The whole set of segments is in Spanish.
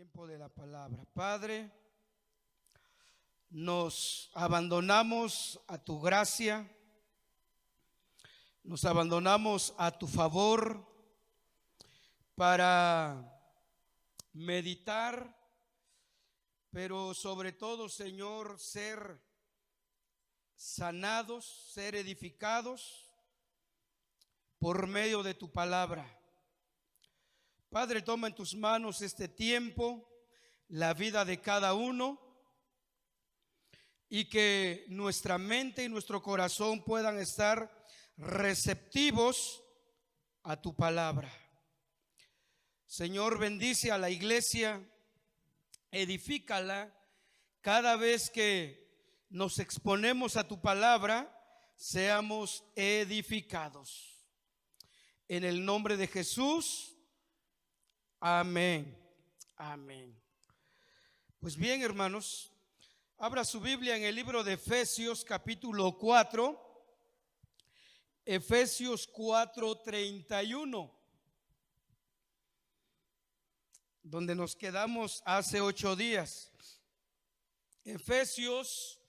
Tiempo de la palabra. Padre, nos abandonamos a tu gracia, nos abandonamos a tu favor para meditar, pero sobre todo, Señor, ser sanados, ser edificados por medio de tu palabra. Padre, toma en tus manos este tiempo, la vida de cada uno, y que nuestra mente y nuestro corazón puedan estar receptivos a tu palabra. Señor, bendice a la iglesia, edifícala. Cada vez que nos exponemos a tu palabra, seamos edificados. En el nombre de Jesús. Amén, amén. Pues bien, hermanos, abra su Biblia en el libro de Efesios capítulo 4, Efesios 4:31, donde nos quedamos hace 8 días. Efesios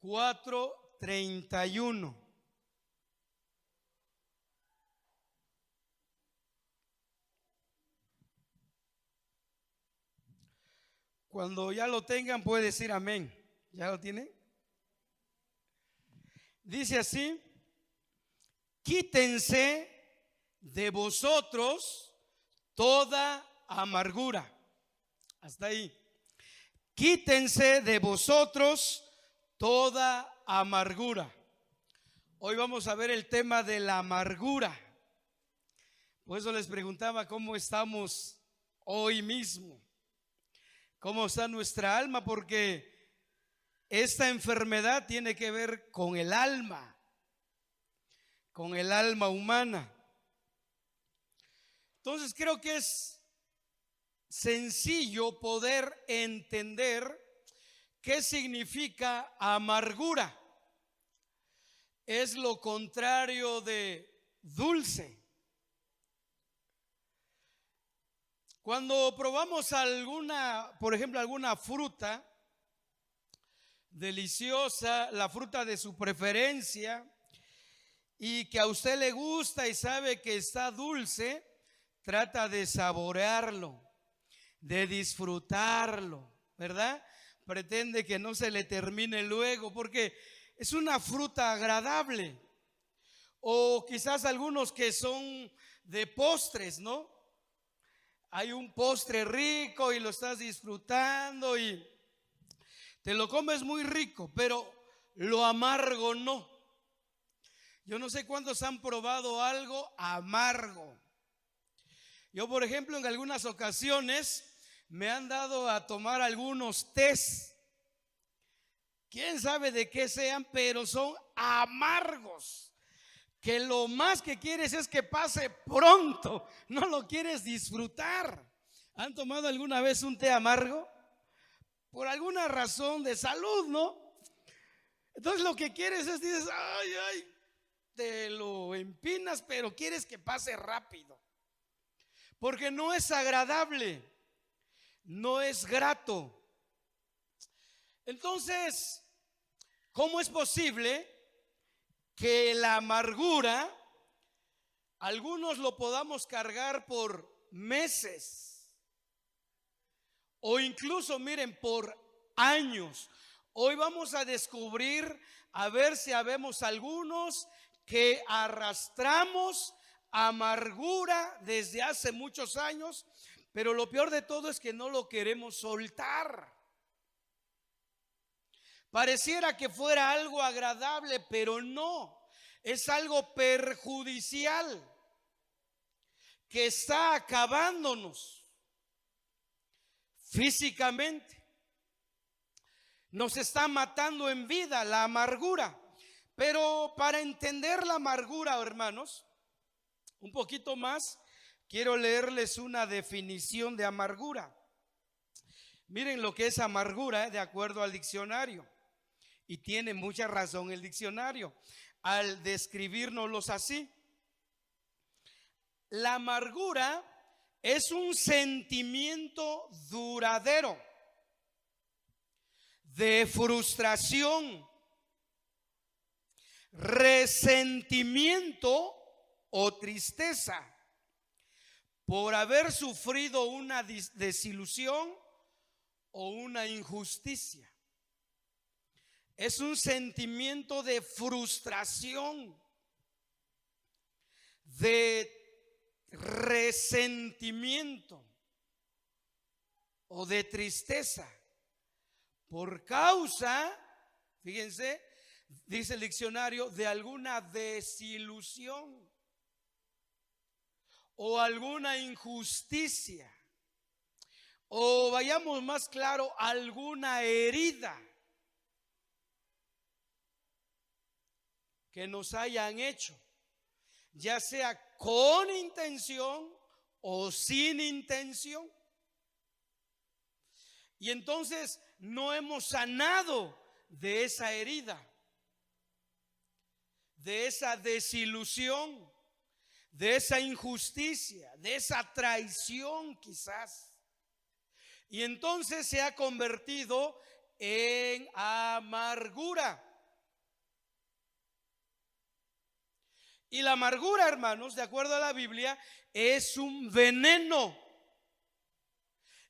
4:31. Cuando ya lo tengan puede decir amén. ¿Ya lo tienen? Dice así: quítense de vosotros toda amargura. Hasta ahí. Quítense de vosotros toda amargura. Hoy vamos a ver el tema de la amargura. Por eso les preguntaba cómo estamos hoy mismo. ¿Cómo está nuestra alma? Porque esta enfermedad tiene que ver con el alma humana. Entonces creo que es sencillo poder entender qué significa amargura. Es lo contrario de dulce. Cuando probamos por ejemplo, alguna fruta deliciosa, la fruta de su preferencia, y que a usted le gusta y sabe que está dulce, trata de saborearlo, de disfrutarlo, ¿verdad? Pretende que no se le termine luego, porque es una fruta agradable. O quizás algunos que son de postres, ¿no? Hay un postre rico y lo estás disfrutando y te lo comes muy rico, pero lo amargo no. Yo no sé cuántos han probado algo amargo. Yo, por ejemplo, en algunas ocasiones me han dado a tomar algunos tés. Quién sabe de qué sean, pero son amargos. Que lo más que quieres es que pase pronto, no lo quieres disfrutar. ¿Han tomado alguna vez un té amargo? Por alguna razón de salud, ¿no? Entonces lo que quieres es, dices, ay, te lo empinas, pero quieres que pase rápido. Porque no es agradable, no es grato. Entonces, ¿cómo es posible que la amargura, algunos lo podamos cargar por meses o incluso, miren, por años? Hoy vamos a descubrir, a ver si habemos algunos que arrastramos amargura desde hace muchos años, pero lo peor de todo es que no lo queremos soltar. Pareciera que fuera algo agradable, pero no, es algo perjudicial que está acabándonos físicamente. Nos está matando en vida la amargura. Pero para entender la amargura, hermanos, un poquito más, quiero leerles una definición de amargura. Miren lo que es amargura, de acuerdo al diccionario. Y tiene mucha razón el diccionario al describirnoslos así. La amargura es un sentimiento duradero de frustración, resentimiento o tristeza por haber sufrido una desilusión o una injusticia. Es un sentimiento de frustración, de resentimiento o de tristeza por causa, fíjense, dice el diccionario, de alguna desilusión o alguna injusticia, o vayamos más claro, alguna herida que nos hayan hecho, ya sea con intención o sin intención. Y entonces no hemos sanado de esa herida, de esa desilusión, de esa injusticia, de esa traición quizás. Y entonces se ha convertido en amargura. Y la amargura, hermanos, de acuerdo a la Biblia, es un veneno.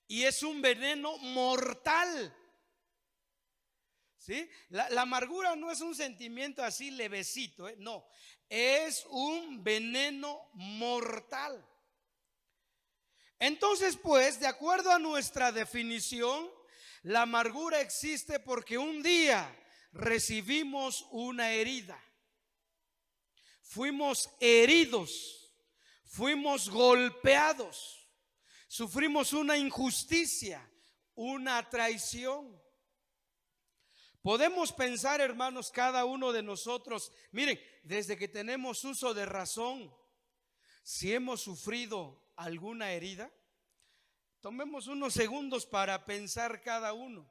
Y es un veneno mortal. ¿Sí? La amargura no es un sentimiento así levecito, no, es un veneno mortal. Entonces, pues, de acuerdo a nuestra definición, la amargura existe porque un día recibimos una herida, fuimos heridos, fuimos golpeados, sufrimos una injusticia, una traición. Podemos pensar, hermanos, cada uno de nosotros, miren, desde que tenemos uso de razón, si hemos sufrido alguna herida, tomemos unos segundos para pensar cada uno.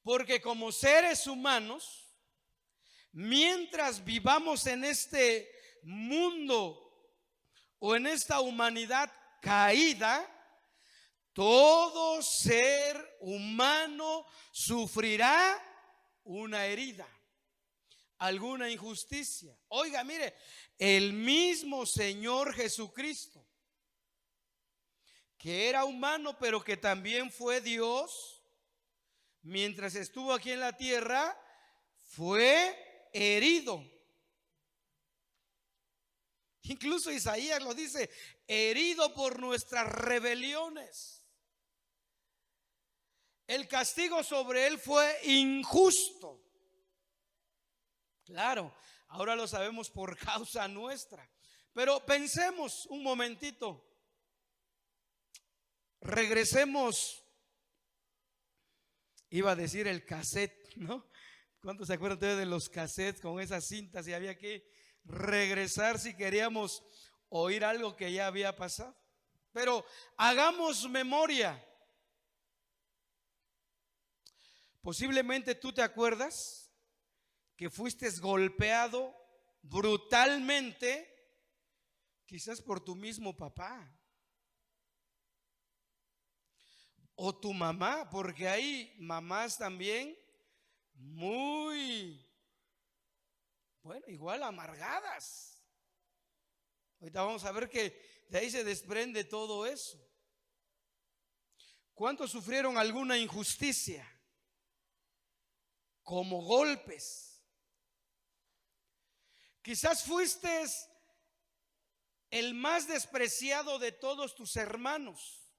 Porque como seres humanos, mientras vivamos en este mundo o en esta humanidad caída, todo ser humano sufrirá una herida, alguna injusticia. Oiga, mire, el mismo Señor Jesucristo, que era humano pero que también fue Dios, mientras estuvo aquí en la tierra, fue herido. Incluso Isaías lo dice, herido por nuestras rebeliones. El castigo sobre él fue injusto. Claro, ahora lo sabemos por causa nuestra. Pero pensemos un momentito. Regresemos. Iba a decir el cassette, ¿no? ¿Cuántos se acuerdan ustedes de los cassettes con esas cintas? Y había que regresar si queríamos oír algo que ya había pasado. Pero hagamos memoria. Posiblemente tú te acuerdas que fuiste golpeado brutalmente, quizás por tu mismo papá o tu mamá, porque hay mamás también muy, bueno, igual amargadas. Ahorita vamos a ver que de ahí se desprende todo eso. ¿Cuántos sufrieron alguna injusticia? Como golpes. Quizás fuiste el más despreciado de todos tus hermanos.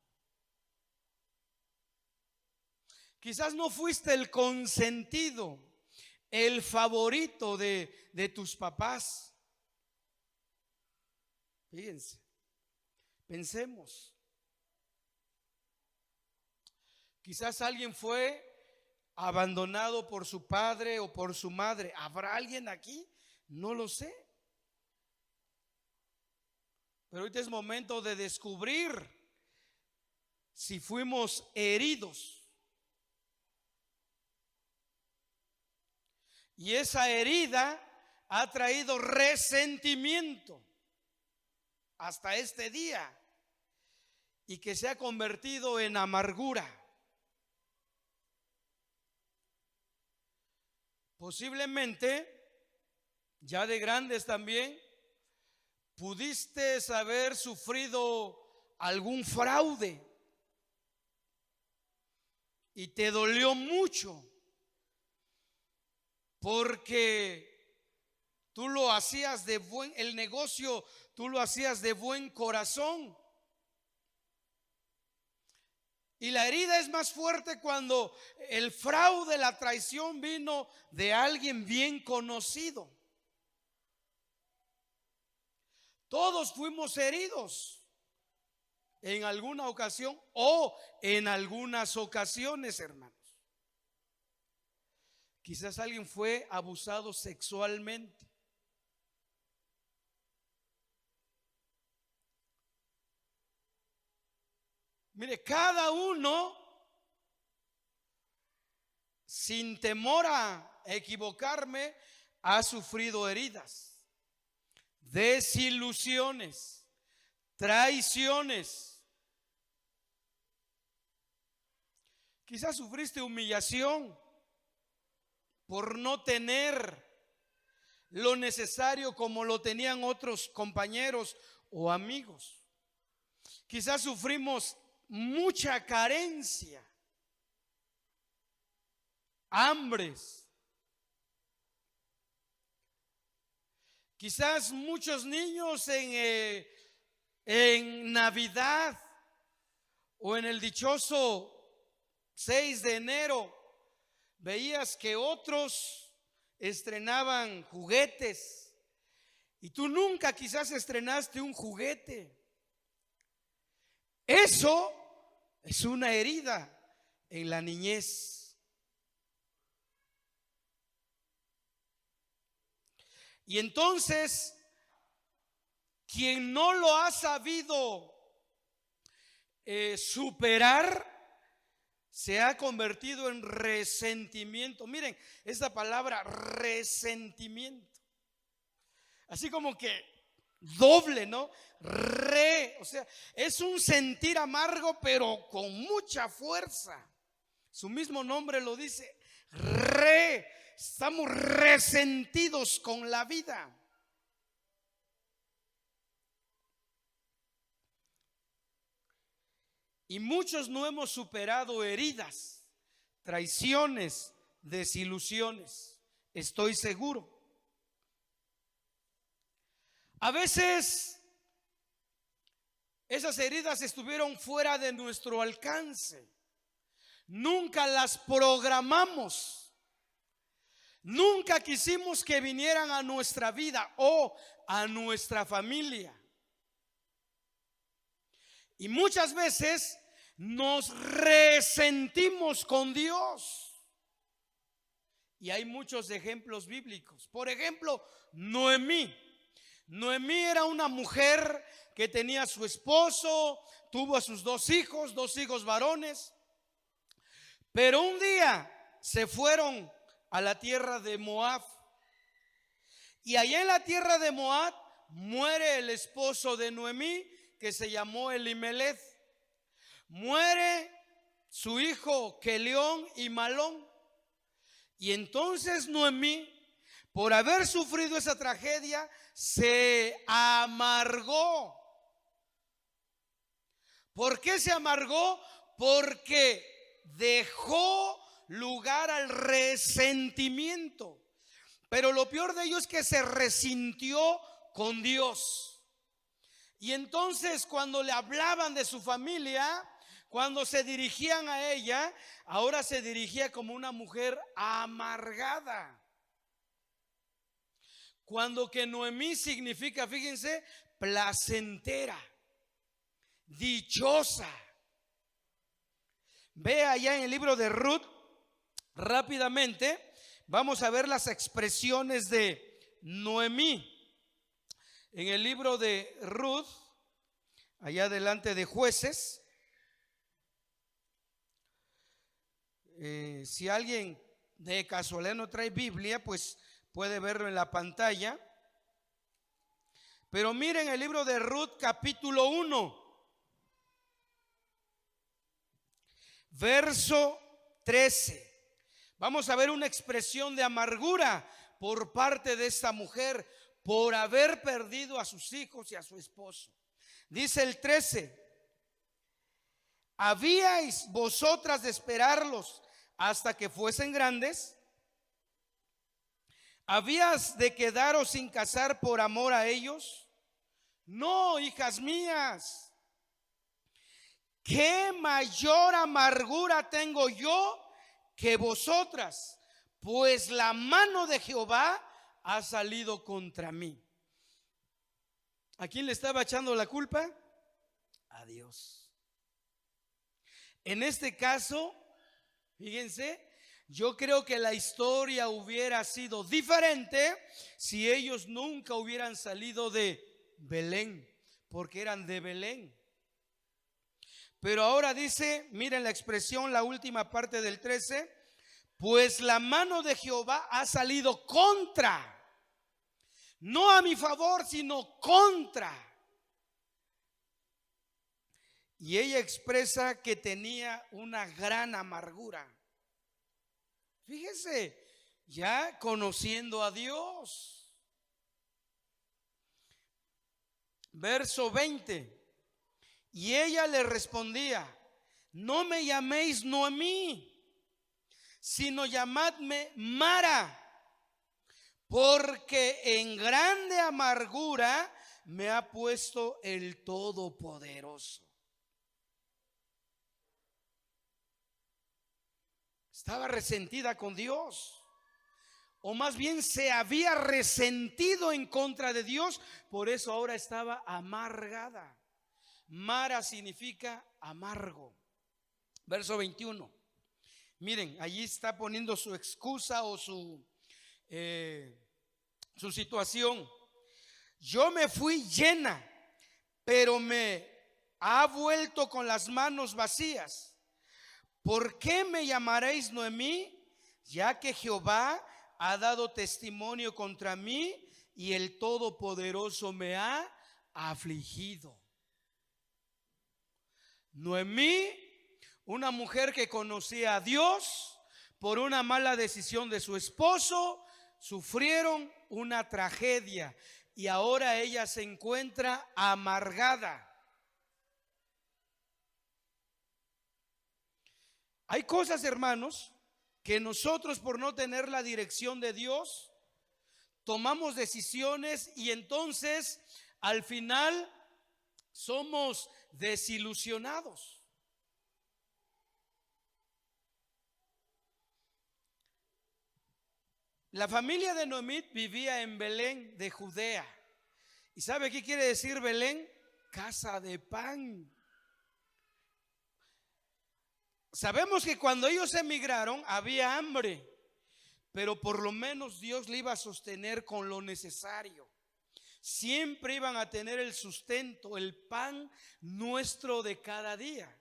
Quizás no fuiste el consentido, el favorito de tus papás. Fíjense, pensemos. Quizás alguien fue abandonado por su padre o por su madre. ¿Habrá alguien aquí? No lo sé. Pero ahorita es momento de descubrir si fuimos heridos. Y esa herida ha traído resentimiento. hasta este día y que se ha convertido en amargura. Posiblemente, ya de grandes también, pudiste haber sufrido algún fraude y te dolió mucho porque tú lo hacías el negocio, tú lo hacías de buen corazón. Y la herida es más fuerte cuando el fraude, la traición vino de alguien bien conocido. Todos fuimos heridos en alguna ocasión o en algunas ocasiones, hermanos. Quizás alguien fue abusado sexualmente. Mire, cada uno, sin temor a equivocarme, ha sufrido heridas, desilusiones, traiciones. Quizás sufriste humillación por no tener lo necesario como lo tenían otros compañeros o amigos. Quizás sufrimos mucha carencia, hambres. Quizás muchos niños en Navidad o en el dichoso 6 de enero veías que otros estrenaban juguetes y tú nunca quizás estrenaste un juguete. Eso es una herida en la niñez. Y entonces, quien no lo ha sabido superar, se ha convertido en resentimiento. Miren, esta palabra resentimiento, así como que doble, ¿no? O sea, es un sentir amargo, pero con mucha fuerza. Su mismo nombre lo dice, estamos resentidos con la vida. Y muchos no hemos superado heridas, traiciones, desilusiones, estoy seguro. A veces esas heridas estuvieron fuera de nuestro alcance. Nunca las programamos. Nunca quisimos que vinieran a nuestra vida o a nuestra familia. Y muchas veces nos resentimos con Dios. Y hay muchos ejemplos bíblicos. Por ejemplo, Noemí. Noemí era una mujer que tenía a su esposo, tuvo a sus dos hijos varones. Pero un día se fueron a la tierra de Moab. Y allá en la tierra de Moab muere el esposo de Noemí, que se llamó Elimelech. Muere su hijo Quelión y Malón. Y entonces Noemí, por haber sufrido esa tragedia, se amargó. ¿Por qué se amargó? Porque dejó lugar al resentimiento. Pero lo peor de ello es que se resintió con Dios. Y entonces cuando le hablaban de su familia, cuando se dirigían a ella, ahora se dirigía como una mujer amargada. Cuando que Noemí significa, fíjense, placentera, dichosa. Ve allá en el libro de Ruth, rápidamente, vamos a ver las expresiones de Noemí. En el libro de Ruth, allá delante de Jueces, si alguien de casualidad no trae Biblia, pues puede verlo en la pantalla. Pero miren el libro de Ruth, capítulo 1, verso 13. Vamos a ver una expresión de amargura por parte de esta mujer por haber perdido a sus hijos y a su esposo. Dice el 13: ¿habíais vosotras de esperarlos hasta que fuesen grandes? ¿Habías de quedaros sin casar por amor a ellos? No, hijas mías. ¿Qué mayor amargura tengo yo que vosotras? Pues la mano de Jehová ha salido contra mí. ¿A quién le estaba echando la culpa? A Dios. En este caso, fíjense, yo creo que la historia hubiera sido diferente si ellos nunca hubieran salido de Belén, porque eran de Belén. Pero ahora dice, miren la expresión, la última parte del 13: pues la mano de Jehová ha salido contra, no a mi favor, sino contra. Y ella expresa que tenía una gran amargura. Fíjese, ya conociendo a Dios. Verso 20. Y ella le respondía: no me llaméis Noemí, sino llamadme Mara, porque en grande amargura me ha puesto el Todopoderoso. Estaba resentida con Dios, o más bien se había resentido en contra de Dios, por eso ahora estaba amargada. Mara significa amargo. Verso 21. Miren, allí está poniendo su excusa o su situación. Yo me fui llena, pero me ha vuelto con las manos vacías. ¿Por qué me llamaréis Noemí? Ya que Jehová ha dado testimonio contra mí y el Todopoderoso me ha afligido. Noemí, una mujer que conocía a Dios, por una mala decisión de su esposo, sufrieron una tragedia y ahora ella se encuentra amargada. Hay cosas, hermanos, que nosotros, por no tener la dirección de Dios, tomamos decisiones y entonces al final somos desilusionados. La familia de Noemí vivía en Belén de Judea. ¿Y sabe qué quiere decir Belén? Casa de pan. Sabemos que cuando ellos emigraron había hambre, pero por lo menos Dios le iba a sostener con lo necesario. Siempre iban a tener el sustento, el pan nuestro de cada día.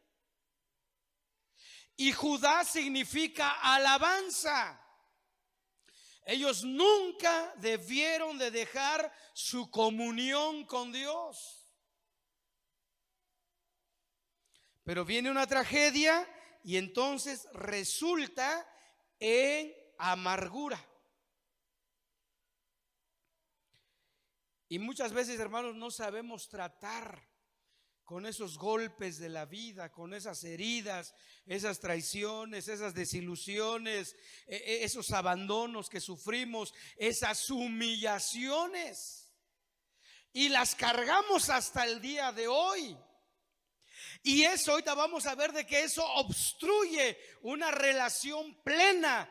Y Judá significa alabanza. Ellos nunca debieron de dejar su comunión con Dios. Pero viene una tragedia y entonces resulta en amargura. Y muchas veces, hermanos, no sabemos tratar con esos golpes de la vida, con esas heridas, esas traiciones, esas desilusiones, esos abandonos que sufrimos, esas humillaciones, y las cargamos hasta el día de hoy. Y eso ahorita vamos a ver de que eso obstruye una relación plena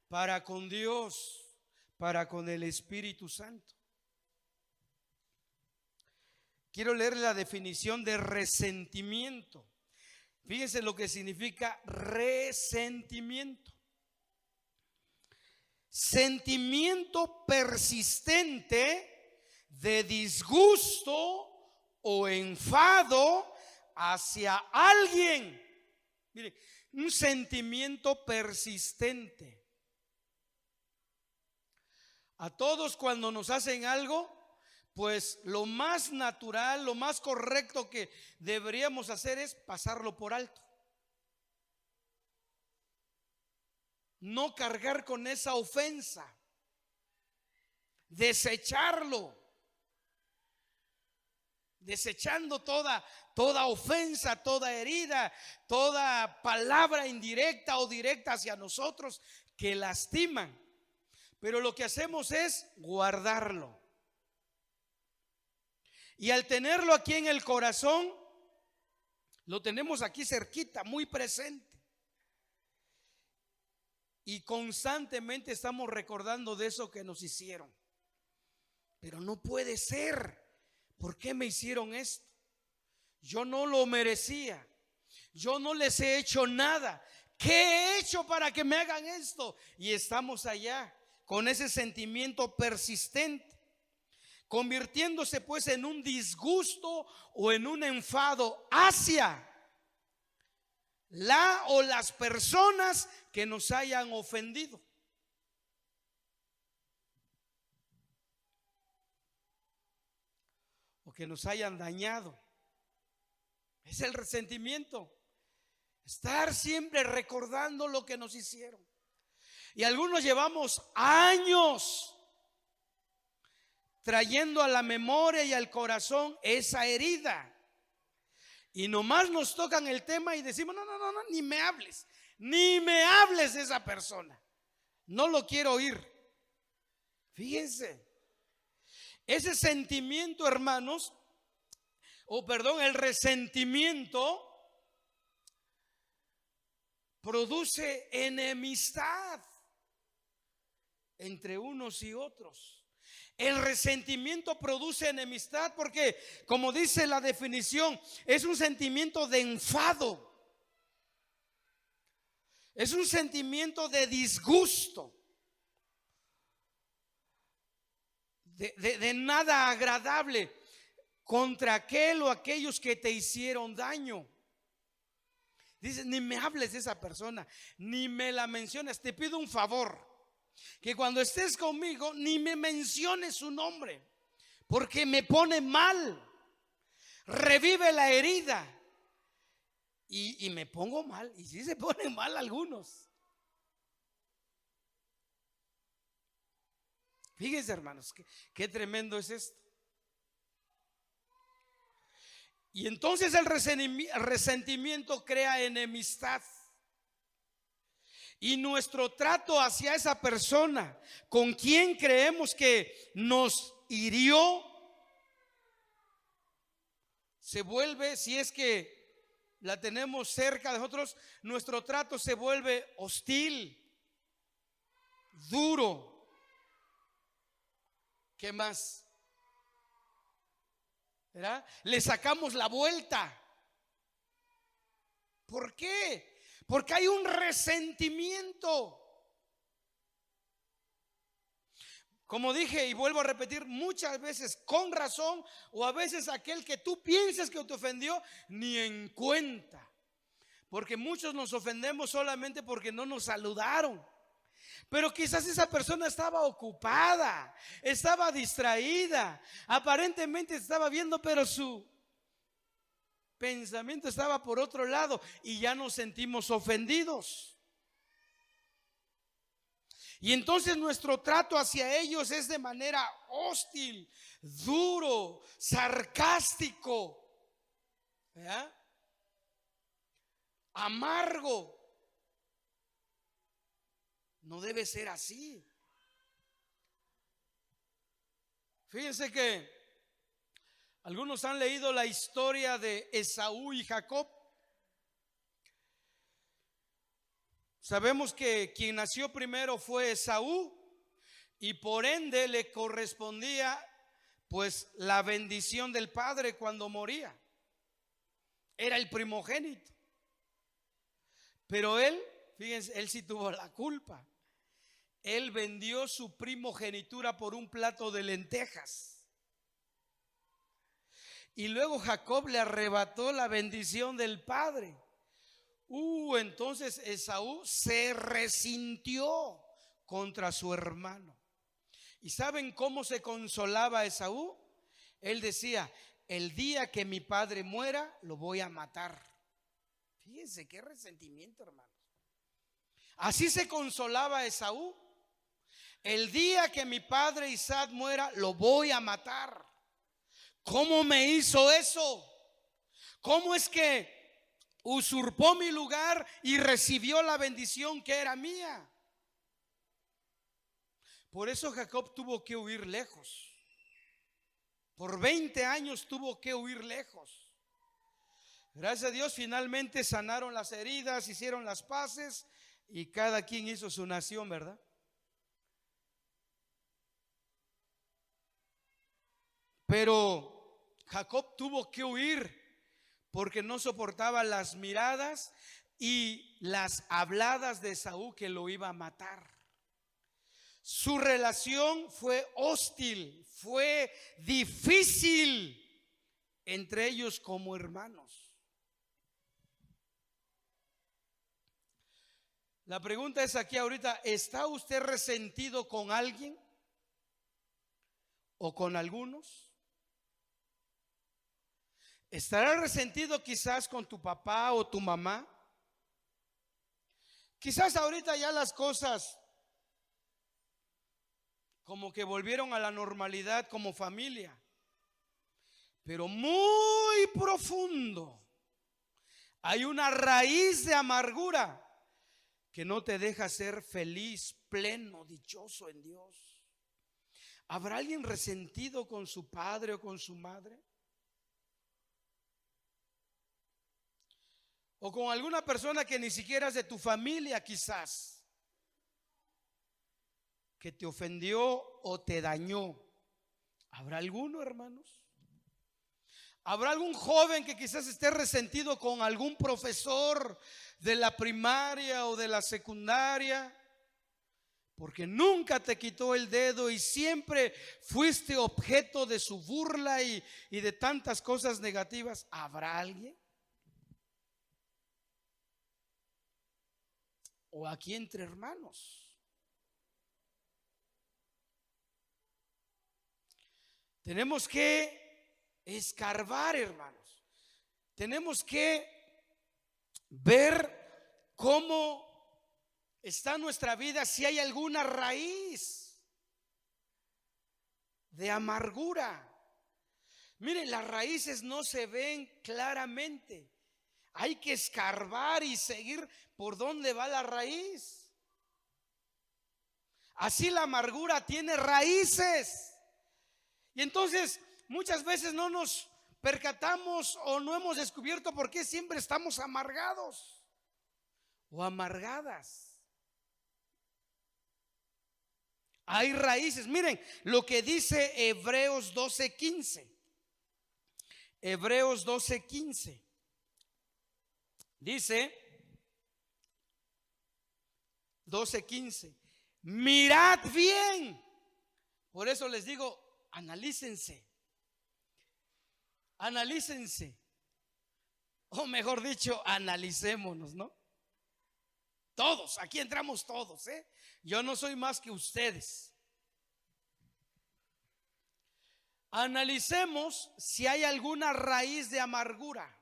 para con Dios, para con el Espíritu Santo. Quiero leer la definición de resentimiento. Fíjense lo que significa resentimiento. Sentimiento persistente de disgusto o enfado hacia alguien. Mire, un sentimiento persistente. A todos, cuando nos hacen algo, pues lo más natural, lo más correcto que deberíamos hacer es pasarlo por alto. No cargar con esa ofensa, desecharlo, desechando toda ofensa, toda herida, toda palabra indirecta o directa hacia nosotros que lastiman. Pero lo que hacemos es guardarlo. Y al tenerlo aquí en el corazón, lo tenemos aquí cerquita, muy presente. Y constantemente estamos recordando de eso que nos hicieron. Pero no puede ser. ¿Por qué me hicieron esto? Yo no lo merecía. Yo no les he hecho nada. ¿Qué he hecho para que me hagan esto? Y estamos allá con ese sentimiento persistente, convirtiéndose pues en un disgusto o en un enfado hacia la o las personas que nos hayan ofendido. O que nos hayan dañado. Es el resentimiento. Estar siempre recordando lo que nos hicieron. Y algunos llevamos años trayendo a la memoria y al corazón esa herida. Y nomás nos tocan el tema y decimos, no, ni me hables de esa persona. No lo quiero oír. Fíjense, ese sentimiento, hermanos, el resentimiento produce enemistad entre unos y otros. El resentimiento produce enemistad porque, como dice la definición, es un sentimiento de enfado. Es un sentimiento de disgusto, de nada agradable contra aquel o aquellos que te hicieron daño. Dice, ni me hables de esa persona, ni me la menciones. Te pido un favor, que cuando estés conmigo ni me menciones su nombre, porque me pone mal, revive la herida y me pongo mal. Y sí se ponen mal algunos. Fíjense, hermanos, qué tremendo es esto. Y entonces el resentimiento crea enemistad. Y nuestro trato hacia esa persona con quien creemos que nos hirió se vuelve, si es que la tenemos cerca de nosotros, nuestro trato se vuelve hostil, duro. ¿Qué más? ¿Verdad? Le sacamos la vuelta. ¿Por qué? Porque hay un resentimiento. Como dije y vuelvo a repetir, muchas veces con razón, o a veces aquel que tú piensas que te ofendió ni en cuenta. Porque muchos nos ofendemos solamente porque no nos saludaron. Pero quizás esa persona estaba ocupada, estaba distraída, aparentemente estaba viendo, pero su pensamiento estaba por otro lado y ya nos sentimos ofendidos. Y entonces nuestro trato hacia ellos es de manera hostil, duro, sarcástico, ¿verdad? Amargo. No debe ser así. Fíjense que algunos han leído la historia de Esaú y Jacob. Sabemos que quien nació primero fue Esaú y por ende le correspondía pues la bendición del padre cuando moría. Era el primogénito. Pero él, fíjense, él sí tuvo la culpa. Él vendió su primogenitura por un plato de lentejas. Y luego Jacob le arrebató la bendición del padre. Entonces Esaú se resintió contra su hermano. ¿Y saben cómo se consolaba Esaú? Él decía: el día que mi padre muera, lo voy a matar. Fíjense qué resentimiento, hermanos. Así se consolaba Esaú. El día que mi padre Isaac muera, lo voy a matar. ¿Cómo me hizo eso? ¿Cómo es que usurpó mi lugar y recibió la bendición que era mía? Por eso Jacob tuvo que huir lejos. Por 20 años tuvo que huir lejos. Gracias a Dios finalmente sanaron las heridas, hicieron las paces y cada quien hizo su nación, ¿verdad? Pero Jacob tuvo que huir porque no soportaba las miradas y las habladas de Esaú, que lo iba a matar. Su relación fue hostil, fue difícil entre ellos como hermanos. La pregunta es aquí ahorita: ¿está usted resentido con alguien o con algunos? ¿Estarás resentido quizás con tu papá o tu mamá? Quizás ahorita ya las cosas como que volvieron a la normalidad como familia, pero muy profundo hay una raíz de amargura que no te deja ser feliz, pleno, dichoso en Dios. ¿Habrá alguien resentido con su padre o con su madre? O con alguna persona que ni siquiera es de tu familia, quizás, que te ofendió o te dañó. ¿Habrá alguno, hermanos? ¿Habrá algún joven que quizás esté resentido con algún profesor de la primaria o de la secundaria? Porque nunca te quitó el dedo y siempre fuiste objeto de su burla y de tantas cosas negativas. ¿Habrá alguien? O aquí entre hermanos. Tenemos que escarbar, hermanos. Tenemos que ver cómo está nuestra vida, si hay alguna raíz de amargura. Miren, las raíces no se ven claramente. Hay que escarbar y seguir por dónde va la raíz. Así la amargura tiene raíces. Y entonces muchas veces no nos percatamos o no hemos descubierto por qué siempre estamos amargados o amargadas. Hay raíces. Miren lo que dice Hebreos 12:15. Hebreos 12:15. Dice 12:15. Mirad bien. Por eso les digo, analícense. Analícense. O mejor dicho, analicémonos, ¿no? Todos, aquí entramos todos, ¿eh? Yo no soy más que ustedes. Analicemos si hay alguna raíz de amargura.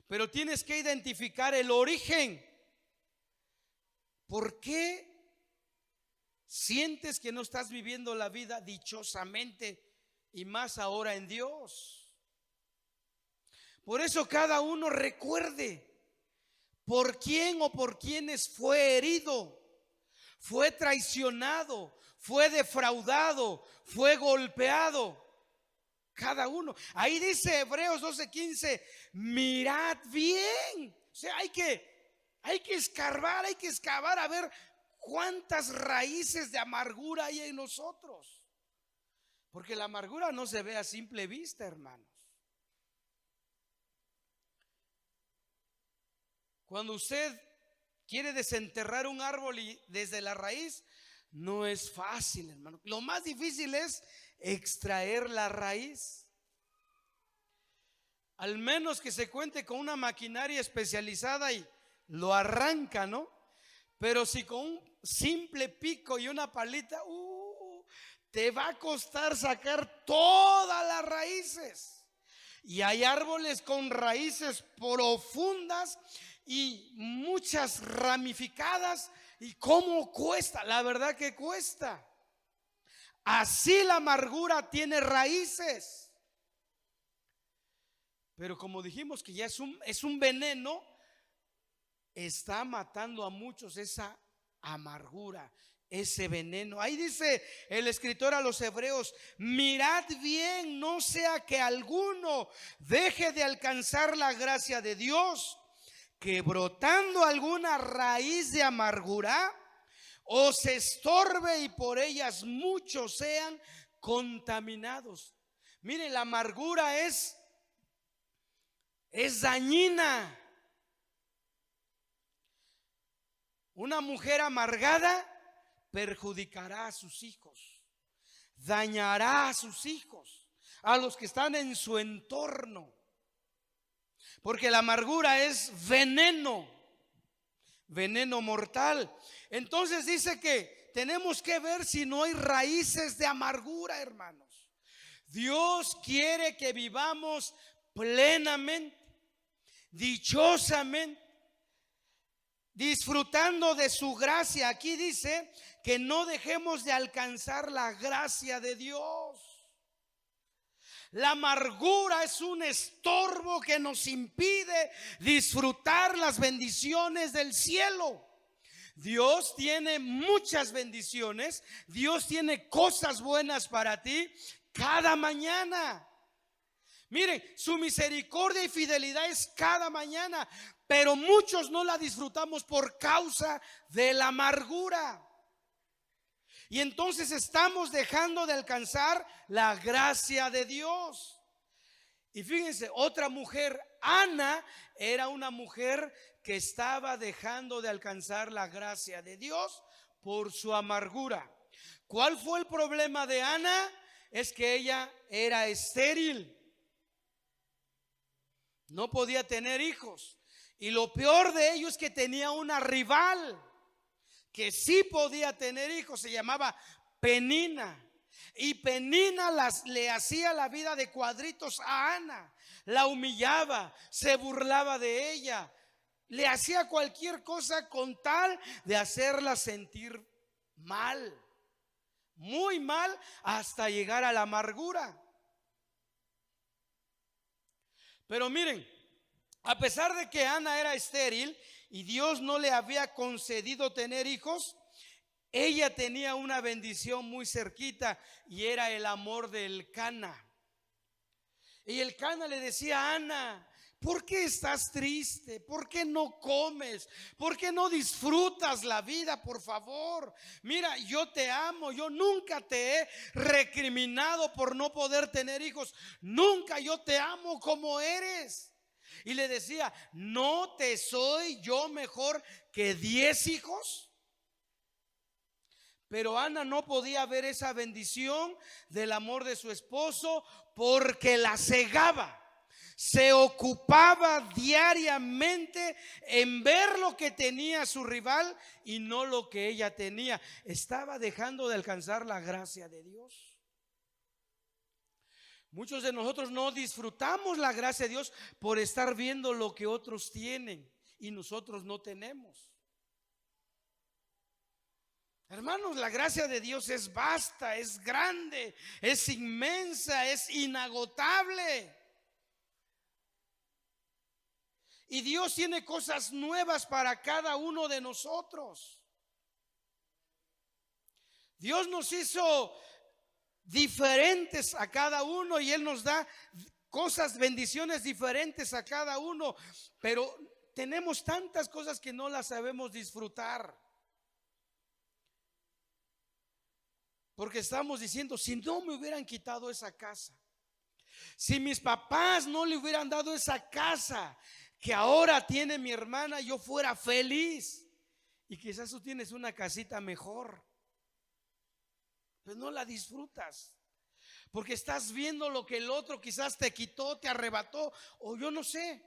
Pero tienes que identificar el origen. ¿Por qué sientes que no estás viviendo la vida dichosamente y más ahora en Dios? Por eso cada uno recuerde por quién o por quiénes fue herido, fue traicionado, fue defraudado, fue golpeado. Cada uno. Ahí dice Hebreos 12:15, mirad bien. O sea, hay que escarbar, hay que excavar a ver cuántas raíces de amargura hay en nosotros. Porque la amargura no se ve a simple vista, hermanos. Cuando usted quiere desenterrar un árbol y desde la raíz, no es fácil, hermano. Lo más difícil es extraer la raíz. Al menos que se cuente con una maquinaria especializada y lo arranca, ¿no? Pero si con un simple pico y una palita, te va a costar sacar todas las raíces. Y hay árboles con raíces profundas y muchas ramificadas. ¿Y cómo cuesta? La verdad que cuesta. Así la amargura tiene raíces. Pero como dijimos que ya es un veneno, está matando a muchos esa amargura, ese veneno. Ahí dice el escritor a los hebreos: mirad bien, no sea que alguno deje de alcanzar la gracia de Dios, que brotando alguna raíz de amargura os estorbe y por ellas muchos sean contaminados. Miren, la amargura es dañina. Una mujer amargada perjudicará a sus hijos, dañará a sus hijos, a los que están en su entorno, porque la amargura es veneno, veneno mortal. Entonces dice que tenemos que ver si no hay raíces de amargura, hermanos. Dios quiere que vivamos plenamente, dichosamente, disfrutando de su gracia. Aquí dice que no dejemos de alcanzar la gracia de Dios. La amargura es un estorbo que nos impide disfrutar las bendiciones del cielo. Dios tiene muchas bendiciones. Dios tiene cosas buenas para ti cada mañana. Miren, su misericordia y fidelidad es cada mañana, pero muchos no la disfrutamos por causa de la amargura. Y entonces estamos dejando de alcanzar la gracia de Dios. Y fíjense, otra mujer, Ana, era una mujer que estaba dejando de alcanzar la gracia de Dios por su amargura. ¿Cuál fue el problema de Ana? Es que ella era estéril. No podía tener hijos. Y lo peor de ello es que tenía una rival que sí podía tener hijos. Se llamaba Penina. Y Penina le hacía la vida de cuadritos a Ana. La humillaba, se burlaba de ella, le hacía cualquier cosa con tal de hacerla sentir mal, muy mal, hasta llegar a la amargura. Pero miren, a pesar de que Ana era estéril y Dios no le había concedido tener hijos, ella tenía una bendición muy cerquita, y era el amor de Elcana. Y Elcana le decía a Ana: ¿por qué estás triste? ¿Por qué no comes? ¿Por qué no disfrutas la vida? Por favor, mira, yo te amo. Yo nunca te he recriminado por no poder tener hijos. Nunca. Yo te amo como eres. Y le decía: ¿no te soy yo mejor que 10 hijos? Pero Ana no podía ver esa bendición del amor de su esposo porque la cegaba. Se ocupaba diariamente en ver lo que tenía su rival y no lo que ella tenía. Estaba dejando de alcanzar la gracia de Dios. Muchos de nosotros no disfrutamos la gracia de Dios por estar viendo lo que otros tienen y nosotros no tenemos. Hermanos, la gracia de Dios es vasta, es grande, es inmensa, es inagotable. Y Dios tiene cosas nuevas para cada uno de nosotros. Dios nos hizo diferentes a cada uno y Él nos da cosas, bendiciones diferentes a cada uno. Pero tenemos tantas cosas que no las sabemos disfrutar. Porque estamos diciendo: si no me hubieran quitado esa casa, si mis papás no le hubieran dado esa casa que ahora tiene mi hermana, yo fuera feliz. Y quizás tú tienes una casita mejor, pues no la disfrutas porque estás viendo lo que el otro quizás te quitó, te arrebató, o yo no sé.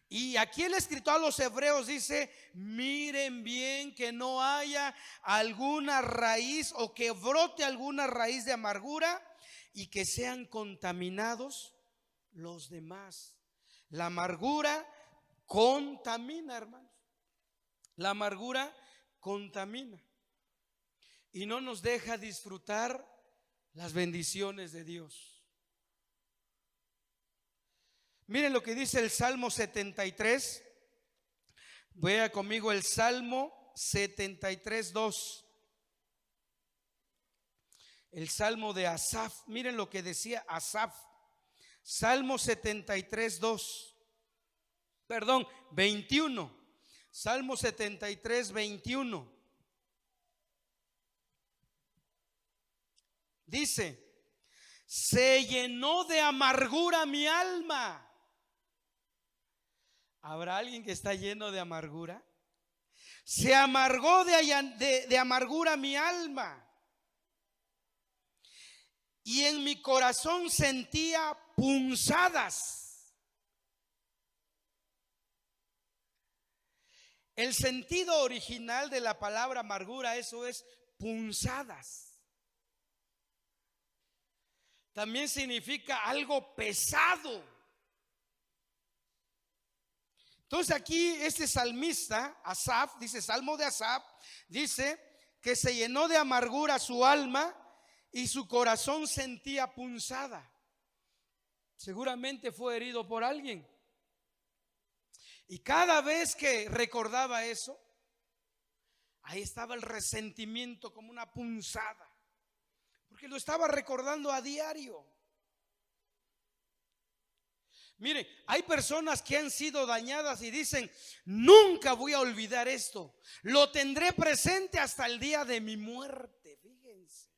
Y aquí el escritor a los hebreos dice: miren bien que no haya alguna raíz o que brote alguna raíz de amargura y que sean contaminados los demás. La amargura contamina, hermanos. La amargura contamina y no nos deja disfrutar las bendiciones de Dios. Miren lo que dice el Salmo 73. Vea conmigo el Salmo 73, 2. El Salmo de Asaf. Miren lo que decía Asaf. Salmo 73, 2. Perdón, 21. Salmo 73, 21. Dice: se llenó de amargura mi alma. ¿Habrá alguien que está lleno de amargura? Se amargó de amargura mi alma, y en mi corazón sentía punzadas. El sentido original de la palabra amargura, eso es punzadas. También significa algo pesado. Entonces aquí este salmista, Asaf, dice, Salmo de Asaf, dice que se llenó de amargura su alma y su corazón sentía punzada. Seguramente fue herido por alguien. Y cada vez que recordaba eso, ahí estaba el resentimiento como una punzada, porque lo estaba recordando a diario. Mire, hay personas que han sido dañadas y dicen: nunca voy a olvidar esto, lo tendré presente hasta el día de mi muerte. Fíjense,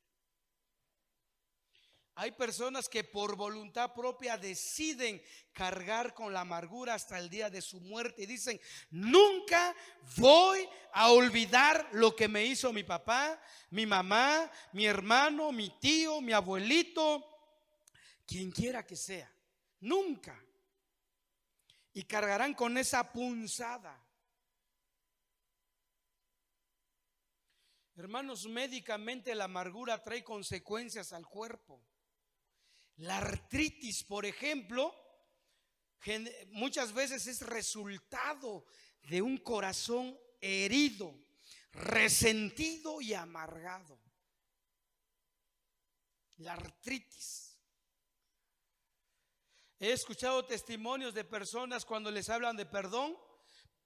hay personas que por voluntad propia deciden cargar con la amargura hasta el día de su muerte y dicen: nunca voy a olvidar lo que me hizo mi papá, mi mamá, mi hermano, mi tío, mi abuelito, quien quiera que sea. Nunca. Y cargarán con esa punzada. Hermanos, médicamente la amargura trae consecuencias al cuerpo. La artritis, por ejemplo, muchas veces es resultado de un corazón herido, resentido y amargado. La artritis. He escuchado testimonios de personas cuando les hablan de perdón,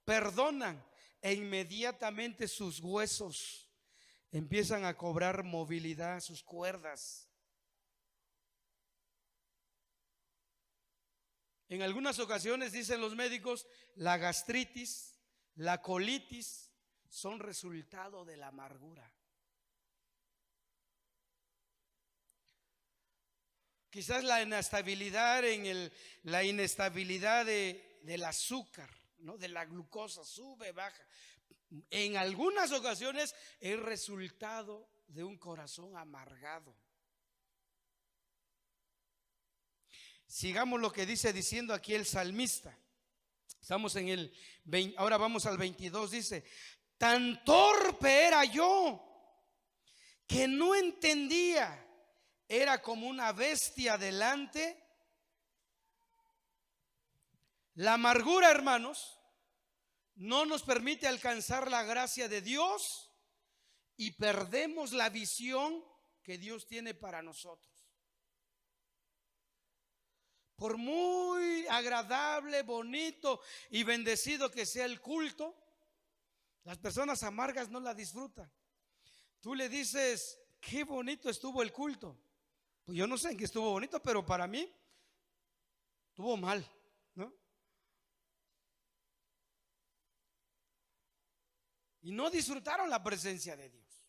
perdonan e inmediatamente sus huesos empiezan a cobrar movilidad, sus cuerdas. En algunas ocasiones, dicen los médicos, la gastritis, la colitis son resultado de la amargura. Quizás la inestabilidad la inestabilidad del azúcar, ¿no? De la glucosa, sube, baja. En algunas ocasiones es resultado de un corazón amargado. Sigamos lo que dice diciendo aquí el salmista. Estamos en el 20, ahora vamos al 22, dice: tan torpe era yo que no entendía. Era como una bestia delante. La amargura, hermanos, no nos permite alcanzar la gracia de Dios y perdemos la visión que Dios tiene para nosotros. Por muy agradable, bonito y bendecido que sea el culto, las personas amargas no la disfrutan. Tú le dices: qué bonito estuvo el culto. Pues yo no sé en qué estuvo bonito, pero para mí estuvo mal, ¿no? Y no disfrutaron la presencia de Dios.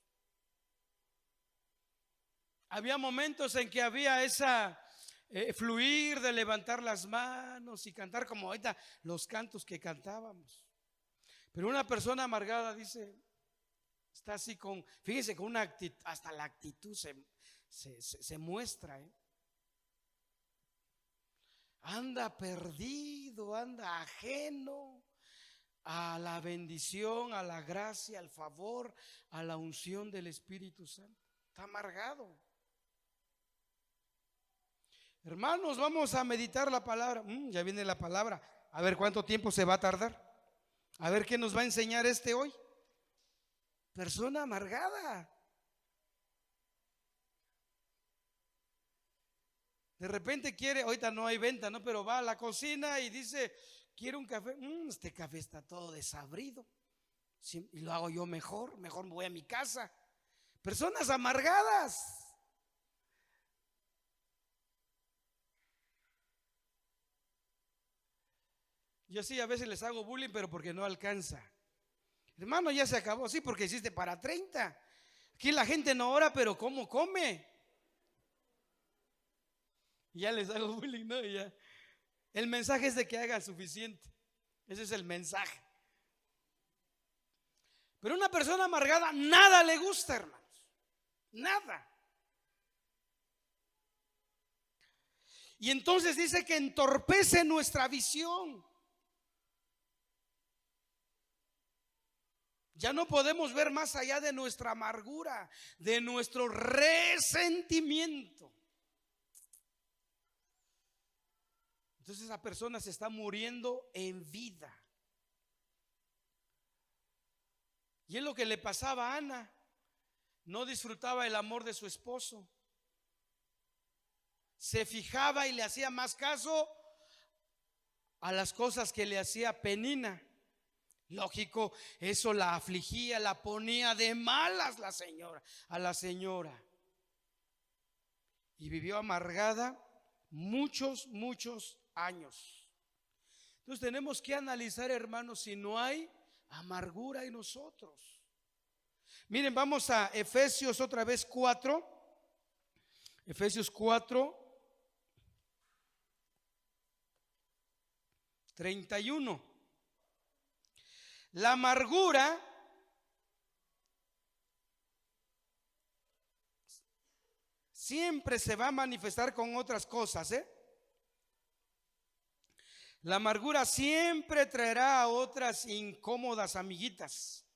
Había momentos en que había esa fluir de levantar las manos y cantar como ahorita los cantos que cantábamos. Pero una persona amargada dice, está así con, fíjese, con una actitud, hasta la actitud se muestra. anda perdido, anda ajeno a la bendición, a la gracia, al favor, a la unción del Espíritu Santo. Está amargado. Hermanos, vamos a meditar la palabra. Ya viene la palabra. A ver cuánto tiempo se va a tardar. A ver qué nos va a enseñar hoy. Persona amargada. De repente quiere, ahorita no hay venta, ¿no? Pero va a la cocina y dice, quiero un café. Este café está todo desabrido. Y lo hago yo mejor me voy a mi casa. Personas amargadas. Yo sí a veces les hago bullying, pero porque no alcanza. Hermano, ya se acabó. Sí, porque hiciste para 30. Aquí la gente no ora, pero ¿cómo come? Ya les hago bullying, ¿no? Ya. El mensaje es de que haga suficiente. Ese es el mensaje. Pero una persona amargada nada le gusta, hermanos. Nada. Y entonces dice que entorpece nuestra visión. Ya no podemos ver más allá de nuestra amargura, de nuestro resentimiento. Entonces esa persona se está muriendo en vida. Y es lo que le pasaba a Ana. No disfrutaba el amor de su esposo. Se fijaba y le hacía más caso a las cosas que le hacía Penina. Lógico, eso la afligía, la ponía de malas a la señora. Y vivió amargada muchos años. Entonces tenemos que analizar, hermanos, si no hay amargura en nosotros. Miren, vamos a Efesios otra vez 4. Efesios 4, 31. La amargura siempre se va a manifestar con otras cosas, La amargura siempre traerá a otras incómodas amiguitas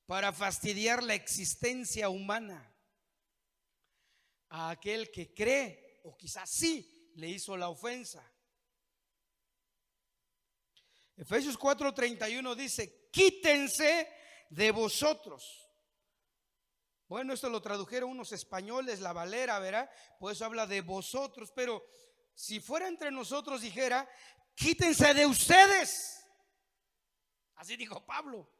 para fastidiar la existencia humana a aquel que cree o quizás sí le hizo la ofensa. Efesios 4:31 dice: quítense de vosotros. Bueno, esto lo tradujeron unos españoles, la Valera, ¿verdad? Por eso habla de vosotros, pero si fuera entre nosotros dijera: quítense de ustedes. Así dijo Pablo.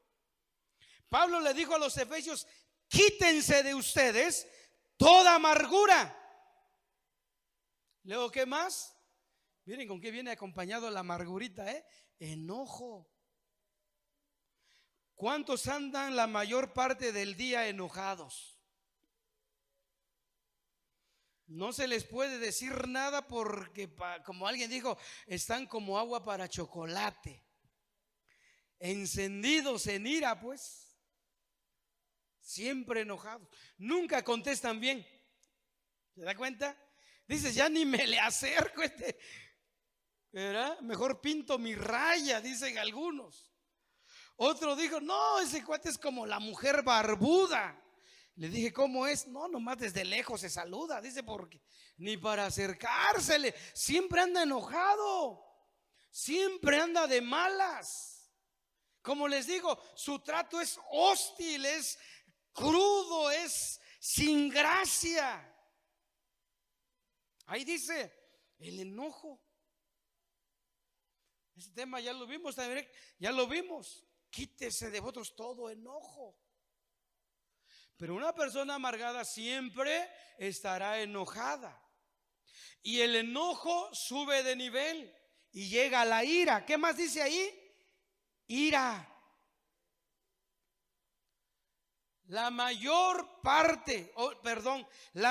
Pablo le dijo a los efesios: quítense de ustedes toda amargura. Luego, ¿qué más? Miren con qué viene acompañado la amargurita, enojo. ¿Cuántos andan la mayor parte del día enojados? No se les puede decir nada porque, como alguien dijo, están como agua para chocolate, encendidos en ira, pues, siempre enojados, nunca contestan bien. ¿Se da cuenta? Dices, ya ni me le acerco, ¿verdad? Mejor pinto mi raya, dicen algunos. Otro dijo: no, ese cuate es como la mujer barbuda. Le dije: ¿cómo es? No, nomás desde lejos se saluda. Dice: porque ni para acercársele, siempre anda enojado, siempre anda de malas. Como les digo, su trato es hostil, es crudo, es sin gracia. Ahí dice el enojo. Ese tema ya lo vimos también, ya lo vimos. Quítese de vosotros todo enojo. Pero una persona amargada siempre estará enojada. Y el enojo sube de nivel y llega a la ira. ¿Qué más dice ahí? Ira. La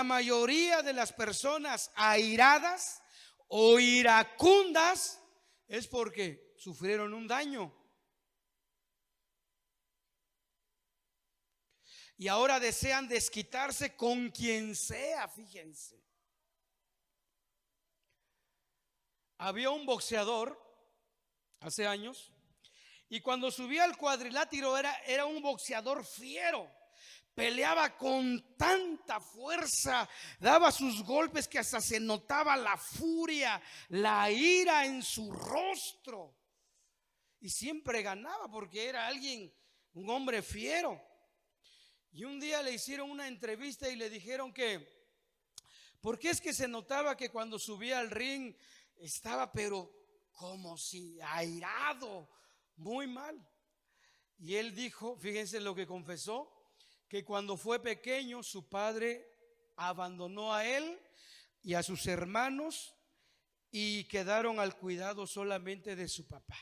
mayoría de las personas airadas o iracundas es porque sufrieron un daño. Y ahora desean desquitarse con quien sea, fíjense. Había un boxeador hace años, y cuando subía al cuadrilátero era un boxeador fiero. Peleaba con tanta fuerza, daba sus golpes que hasta se notaba la furia, la ira en su rostro. Y siempre ganaba porque era un hombre fiero. Y un día le hicieron una entrevista y le dijeron que, ¿por qué es que se notaba que cuando subía al ring estaba pero como si airado, muy mal? Y él dijo, fíjense lo que confesó, que cuando fue pequeño su padre abandonó a él y a sus hermanos y quedaron al cuidado solamente de su papá.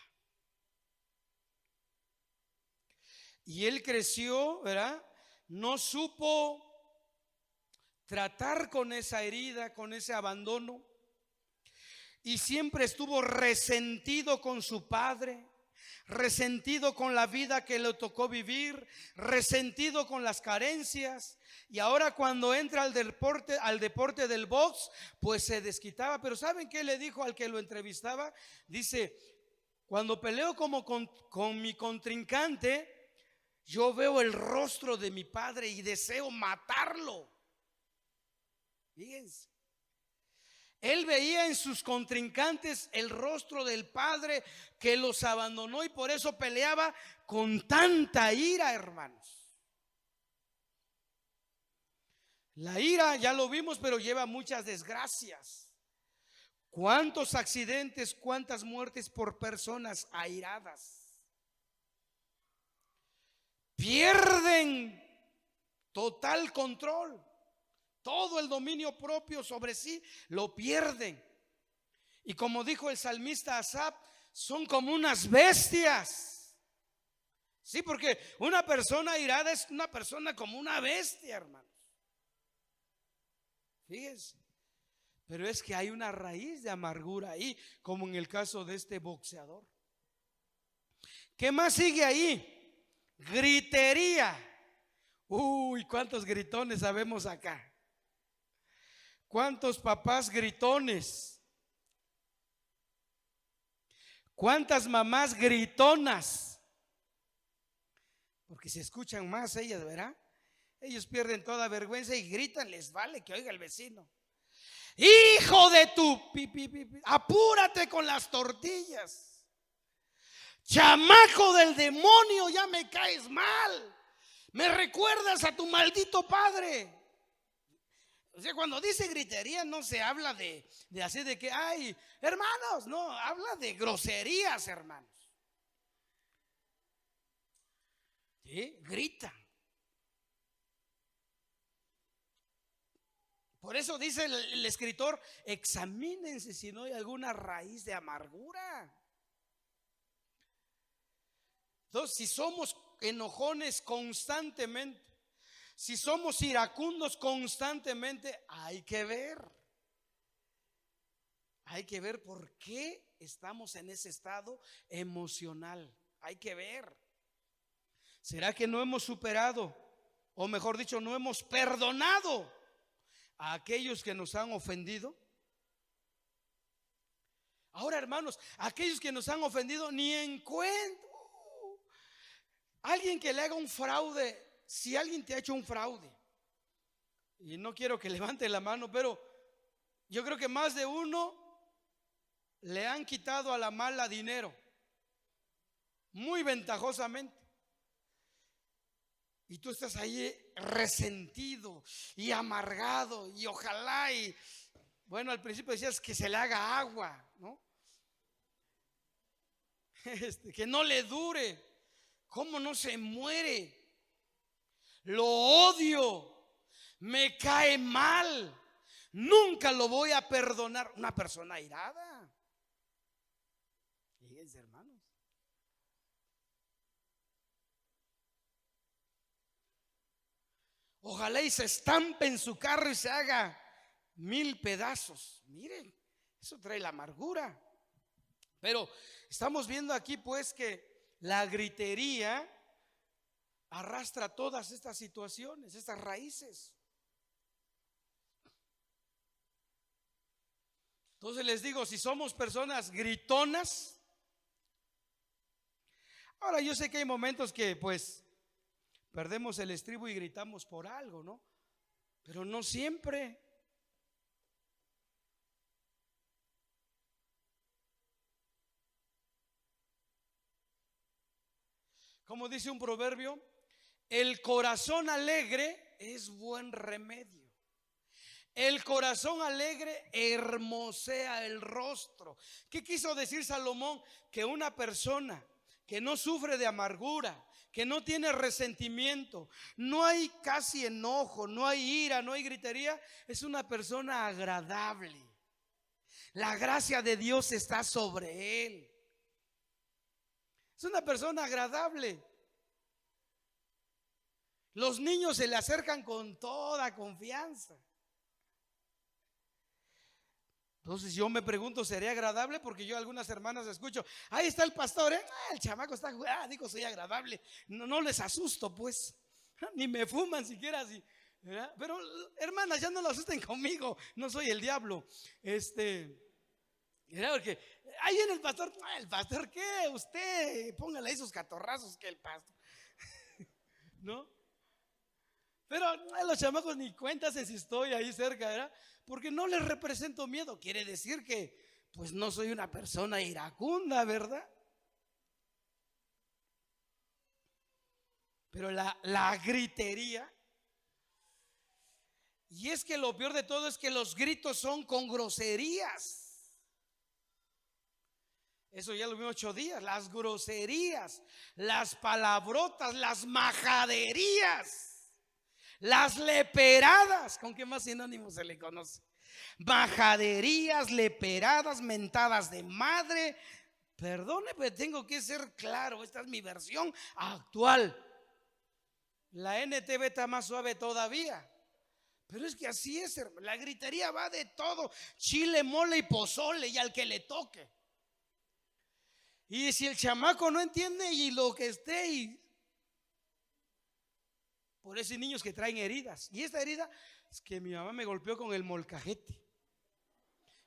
Y él creció, ¿verdad? No supo tratar con esa herida, con ese abandono, y siempre estuvo resentido con su padre, resentido con la vida que le tocó vivir, resentido con las carencias. Y ahora cuando entra al deporte del box, pues se desquitaba. Pero ¿saben qué le dijo al que lo entrevistaba? Dice, cuando peleo como con mi contrincante, yo veo el rostro de mi padre y deseo matarlo. Fíjense. Él veía en sus contrincantes el rostro del padre que los abandonó y por eso peleaba con tanta ira, hermanos. La ira, ya lo vimos, pero lleva muchas desgracias. ¿Cuántos accidentes, cuántas muertes por personas airadas? Pierden total control. Todo el dominio propio sobre sí lo pierden. Y como dijo el salmista Asaf, son como unas bestias. Sí, porque una persona airada es una persona como una bestia, hermanos. Fíjense. Pero es que hay una raíz de amargura ahí, como en el caso de este boxeador. ¿Qué más sigue ahí? Gritería. Uy, cuántos gritones sabemos acá. ¿Cuántos papás gritones? ¿Cuántas mamás gritonas? Porque se escuchan más ellas, ¿verdad? Ellos pierden toda vergüenza y gritan, les vale que oiga el vecino. Hijo de tu apúrate con las tortillas. Chamaco del demonio, ya me caes mal. Me recuerdas a tu maldito padre. O sea, cuando dice gritería no se habla de así de que, ay, hermanos, no, habla de groserías, hermanos. ¿Sí? Gritan. Por eso dice el escritor, examínense si no hay alguna raíz de amargura. Entonces, si somos enojones constantemente, si somos iracundos constantemente, hay que ver por qué estamos en ese estado emocional. Hay que ver. ¿Será que no hemos superado, o mejor dicho, no hemos perdonado a aquellos que nos han ofendido? Ahora, hermanos, aquellos que nos han ofendido ni en cuenta. Alguien que le haga un fraude. Si alguien te ha hecho un fraude, y no quiero que levante la mano, pero yo creo que más de uno le han quitado a la mala dinero, muy ventajosamente. Y tú estás ahí resentido y amargado, y ojalá bueno, al principio decías que se le haga agua, ¿no? Que no le dure. ¿Cómo no se muere? Lo odio, me cae mal, nunca lo voy a perdonar. Una persona airada. Fíjense, hermanos. Ojalá y se estampe en su carro y se haga 1000 pedazos. Miren, eso trae la amargura. Pero estamos viendo aquí pues que la gritería arrastra todas estas situaciones, estas raíces. Entonces les digo, si somos personas gritonas, ahora yo sé que hay momentos que pues perdemos el estribo y gritamos por algo, ¿no? Pero no siempre. Como dice un proverbio, el corazón alegre es buen remedio. El corazón alegre hermosea el rostro. ¿Qué quiso decir Salomón? Que una persona que no sufre de amargura, que no tiene resentimiento, no hay casi enojo, no hay ira, no hay gritería, es una persona agradable. La gracia de Dios está sobre él. Es una persona agradable. Los niños se le acercan con toda confianza. Entonces yo me pregunto, ¿sería agradable? Porque yo a algunas hermanas escucho, ahí está el pastor, el chamaco está jugando, digo, soy agradable. No les asusto pues, ni me fuman siquiera así, ¿verdad? Pero hermanas, ya no lo asusten conmigo, no soy el diablo. ¿Verdad? Porque ahí viene el pastor ¿qué? Usted póngale esos catorrazos que el pastor, ¿no? Pero a los chamacos ni cuentas si estoy ahí cerca, ¿verdad? Porque no les represento miedo. Quiere decir que pues no soy una persona iracunda, ¿verdad? Pero la gritería, y es que lo peor de todo es que los gritos son con groserías. Eso ya lo vimos 8 días. Las groserías, las palabrotas, las majaderías, las leperadas. ¿Con qué más sinónimos se le conoce? Majaderías, leperadas, mentadas de madre. Perdone, pero tengo que ser claro. Esta es mi versión actual. La NTV está más suave todavía. Pero es que así es, hermano. La gritería va de todo: chile, mole y pozole, y al que le toque. Y si el chamaco no entiende y lo que esté, por eso hay niños que traen heridas. Y esta herida es que mi mamá me golpeó con el molcajete.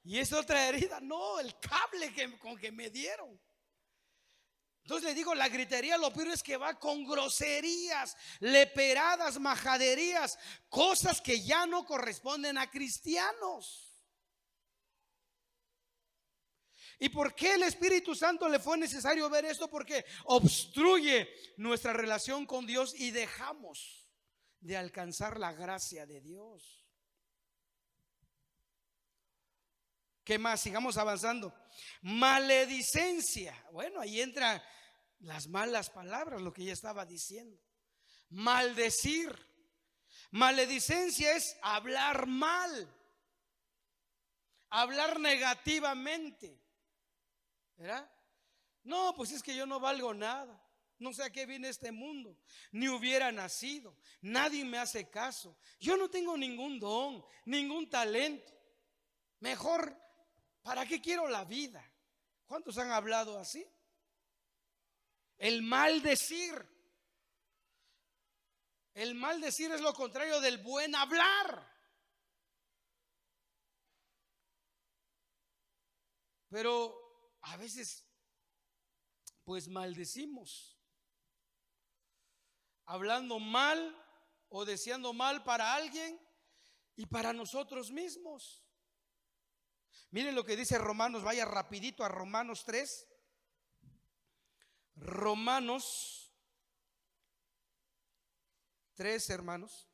Y esa otra herida, no, el cable con que me dieron. Entonces le digo, la gritería lo peor es que va con groserías, leperadas, majaderías, cosas que ya no corresponden a cristianos. ¿Y por qué el Espíritu Santo le fue necesario ver esto? Porque obstruye nuestra relación con Dios y dejamos de alcanzar la gracia de Dios. ¿Qué más? Sigamos avanzando. Maledicencia. Bueno, ahí entran las malas palabras, lo que ya estaba diciendo. Maldecir. Maledicencia es hablar mal, hablar negativamente, ¿verdad? No, pues es que yo no valgo nada. No sé a qué viene este mundo, ni hubiera nacido, nadie me hace caso, yo no tengo ningún don, ningún talento. Mejor, ¿para qué quiero la vida? ¿Cuántos han hablado así? El maldecir. El maldecir es lo contrario del buen hablar. Pero a veces pues maldecimos, hablando mal o deseando mal para alguien y para nosotros mismos. Miren lo que dice Romanos, vaya rapidito a Romanos 3. Romanos 3, hermanos.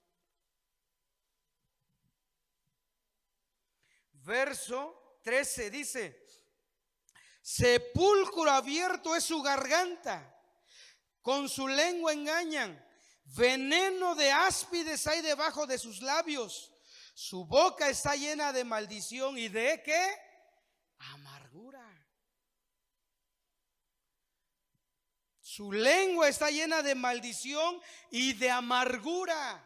Verso 13 dice: sepulcro abierto es su garganta, con su lengua engañan, veneno de áspides hay debajo de sus labios, su boca está llena de maldición y de ¿qué? Amargura. Su lengua está llena de maldición y de amargura.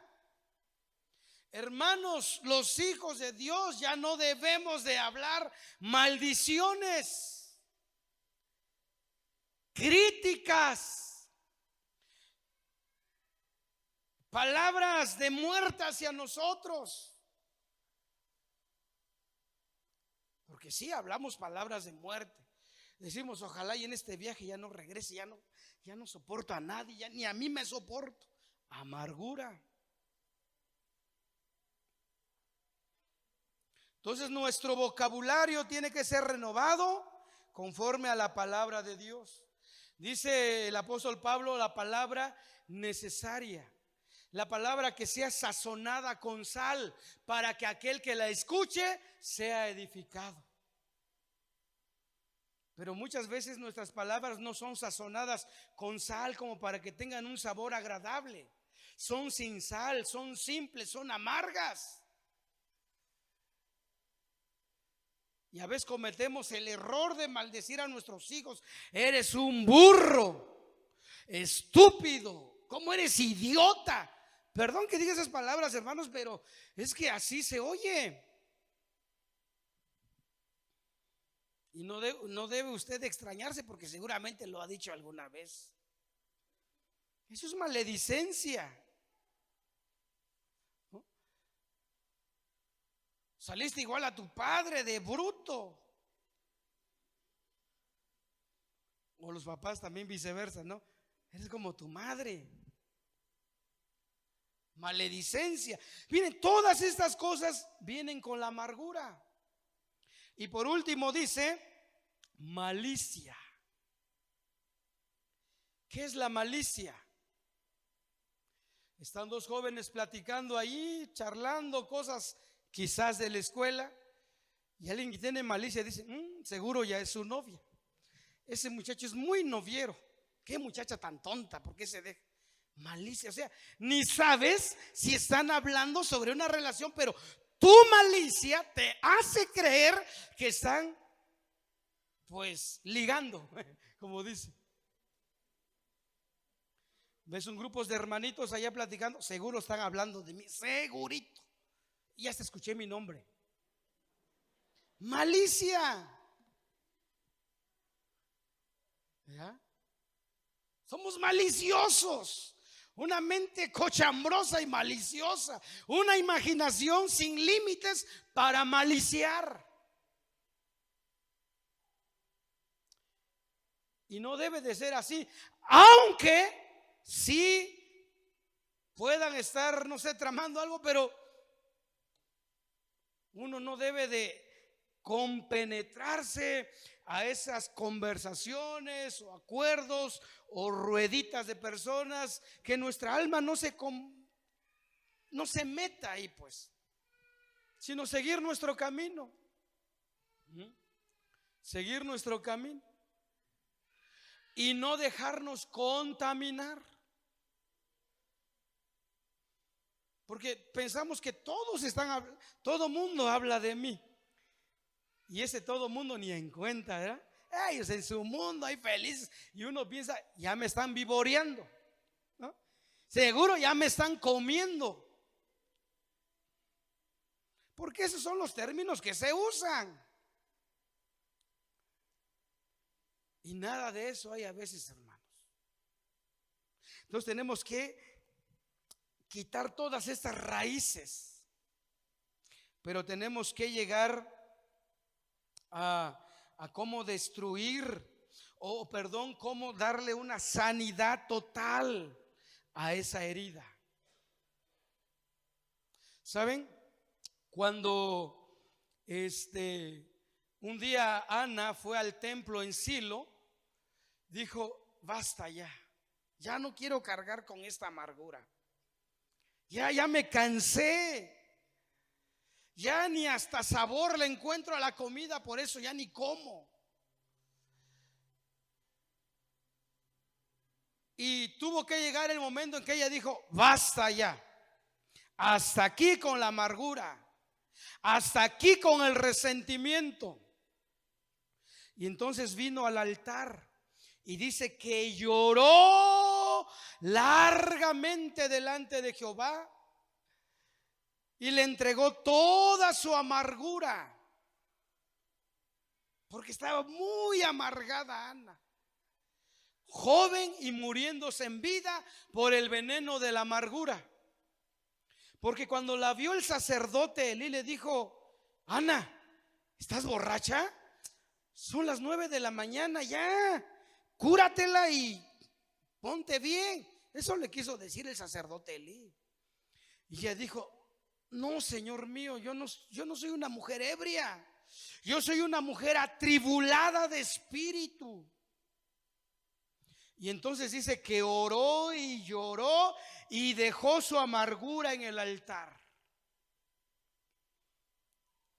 Hermanos, los hijos de Dios ya no debemos de hablar maldiciones, críticas, palabras de muerte hacia nosotros. Porque sí, hablamos palabras de muerte. Decimos, ojalá y en este viaje ya no regrese, ya no soporto a nadie, ya ni a mí me soporto. Amargura. Entonces nuestro vocabulario tiene que ser renovado conforme a la palabra de Dios. Dice el apóstol Pablo, la palabra necesaria, la palabra que sea sazonada con sal, para que aquel que la escuche sea edificado. Pero muchas veces nuestras palabras no son sazonadas con sal como para que tengan un sabor agradable. Son sin sal, son simples, son amargas. Y a veces cometemos el error de maldecir a nuestros hijos. Eres un burro, estúpido, ¿cómo eres idiota? Perdón que diga esas palabras, hermanos, pero es que así se oye. Y no debe usted extrañarse, porque seguramente lo ha dicho alguna vez. Eso es maledicencia, ¿no? Saliste igual a tu padre, de bruto. O los papás también viceversa, ¿no? Eres como tu madre. Maledicencia. Miren, todas estas cosas vienen con la amargura. Y por último dice malicia. ¿Qué es la malicia? Están dos jóvenes platicando ahí, charlando cosas quizás de la escuela, y alguien que tiene malicia dice, seguro ya es su novia. Ese muchacho es muy noviero. Qué muchacha tan tonta, ¿por qué se deja? Malicia, o sea, ni sabes si están hablando sobre una relación, pero tu malicia te hace creer que están, pues, ligando, como dice. Ves un grupo de hermanitos allá platicando, seguro están hablando de mí, segurito. Y hasta escuché mi nombre. Malicia. ¿Ya? Somos maliciosos. Una mente cochambrosa y maliciosa. Una imaginación sin límites para maliciar. Y no debe de ser así. Aunque sí puedan estar, no sé, tramando algo, pero uno no debe de compenetrarse a esas conversaciones o acuerdos o rueditas de personas, que nuestra alma no se meta ahí, pues, sino seguir nuestro camino. Seguir nuestro camino y no dejarnos contaminar. Porque pensamos que todo mundo habla de mí. Y ese todo mundo ni en cuenta, ¿verdad? Ellos en su mundo hay felices. Y uno piensa, ya me están vivoreando, ¿no? Seguro ya me están comiendo. Porque esos son los términos que se usan. Y nada de eso hay a veces, hermanos. Entonces tenemos que quitar todas estas raíces, pero tenemos que llegar a cómo destruir, cómo darle una sanidad total a esa herida. ¿Saben? Cuando un día Ana fue al templo en Silo, dijo, basta ya no quiero cargar con esta amargura. Ya me cansé. Ya ni hasta sabor le encuentro a la comida, por eso ya ni como. Y tuvo que llegar el momento en que ella dijo, basta ya. Hasta aquí con la amargura. Hasta aquí con el resentimiento. Y entonces vino al altar y dice que lloró largamente delante de Jehová y le entregó toda su amargura, porque estaba muy amargada Ana, joven y muriéndose en vida por el veneno de la amargura. Porque cuando la vio el sacerdote Elí, le dijo, Ana, ¿Estás borracha? Son las 9 de la mañana ya. Cúratela y ponte bien. Eso le quiso decir el sacerdote Elí. Y ella dijo: no, Señor mío, yo no soy una mujer ebria. Yo soy una mujer atribulada de espíritu. Y entonces dice que oró y lloró y dejó su amargura en el altar.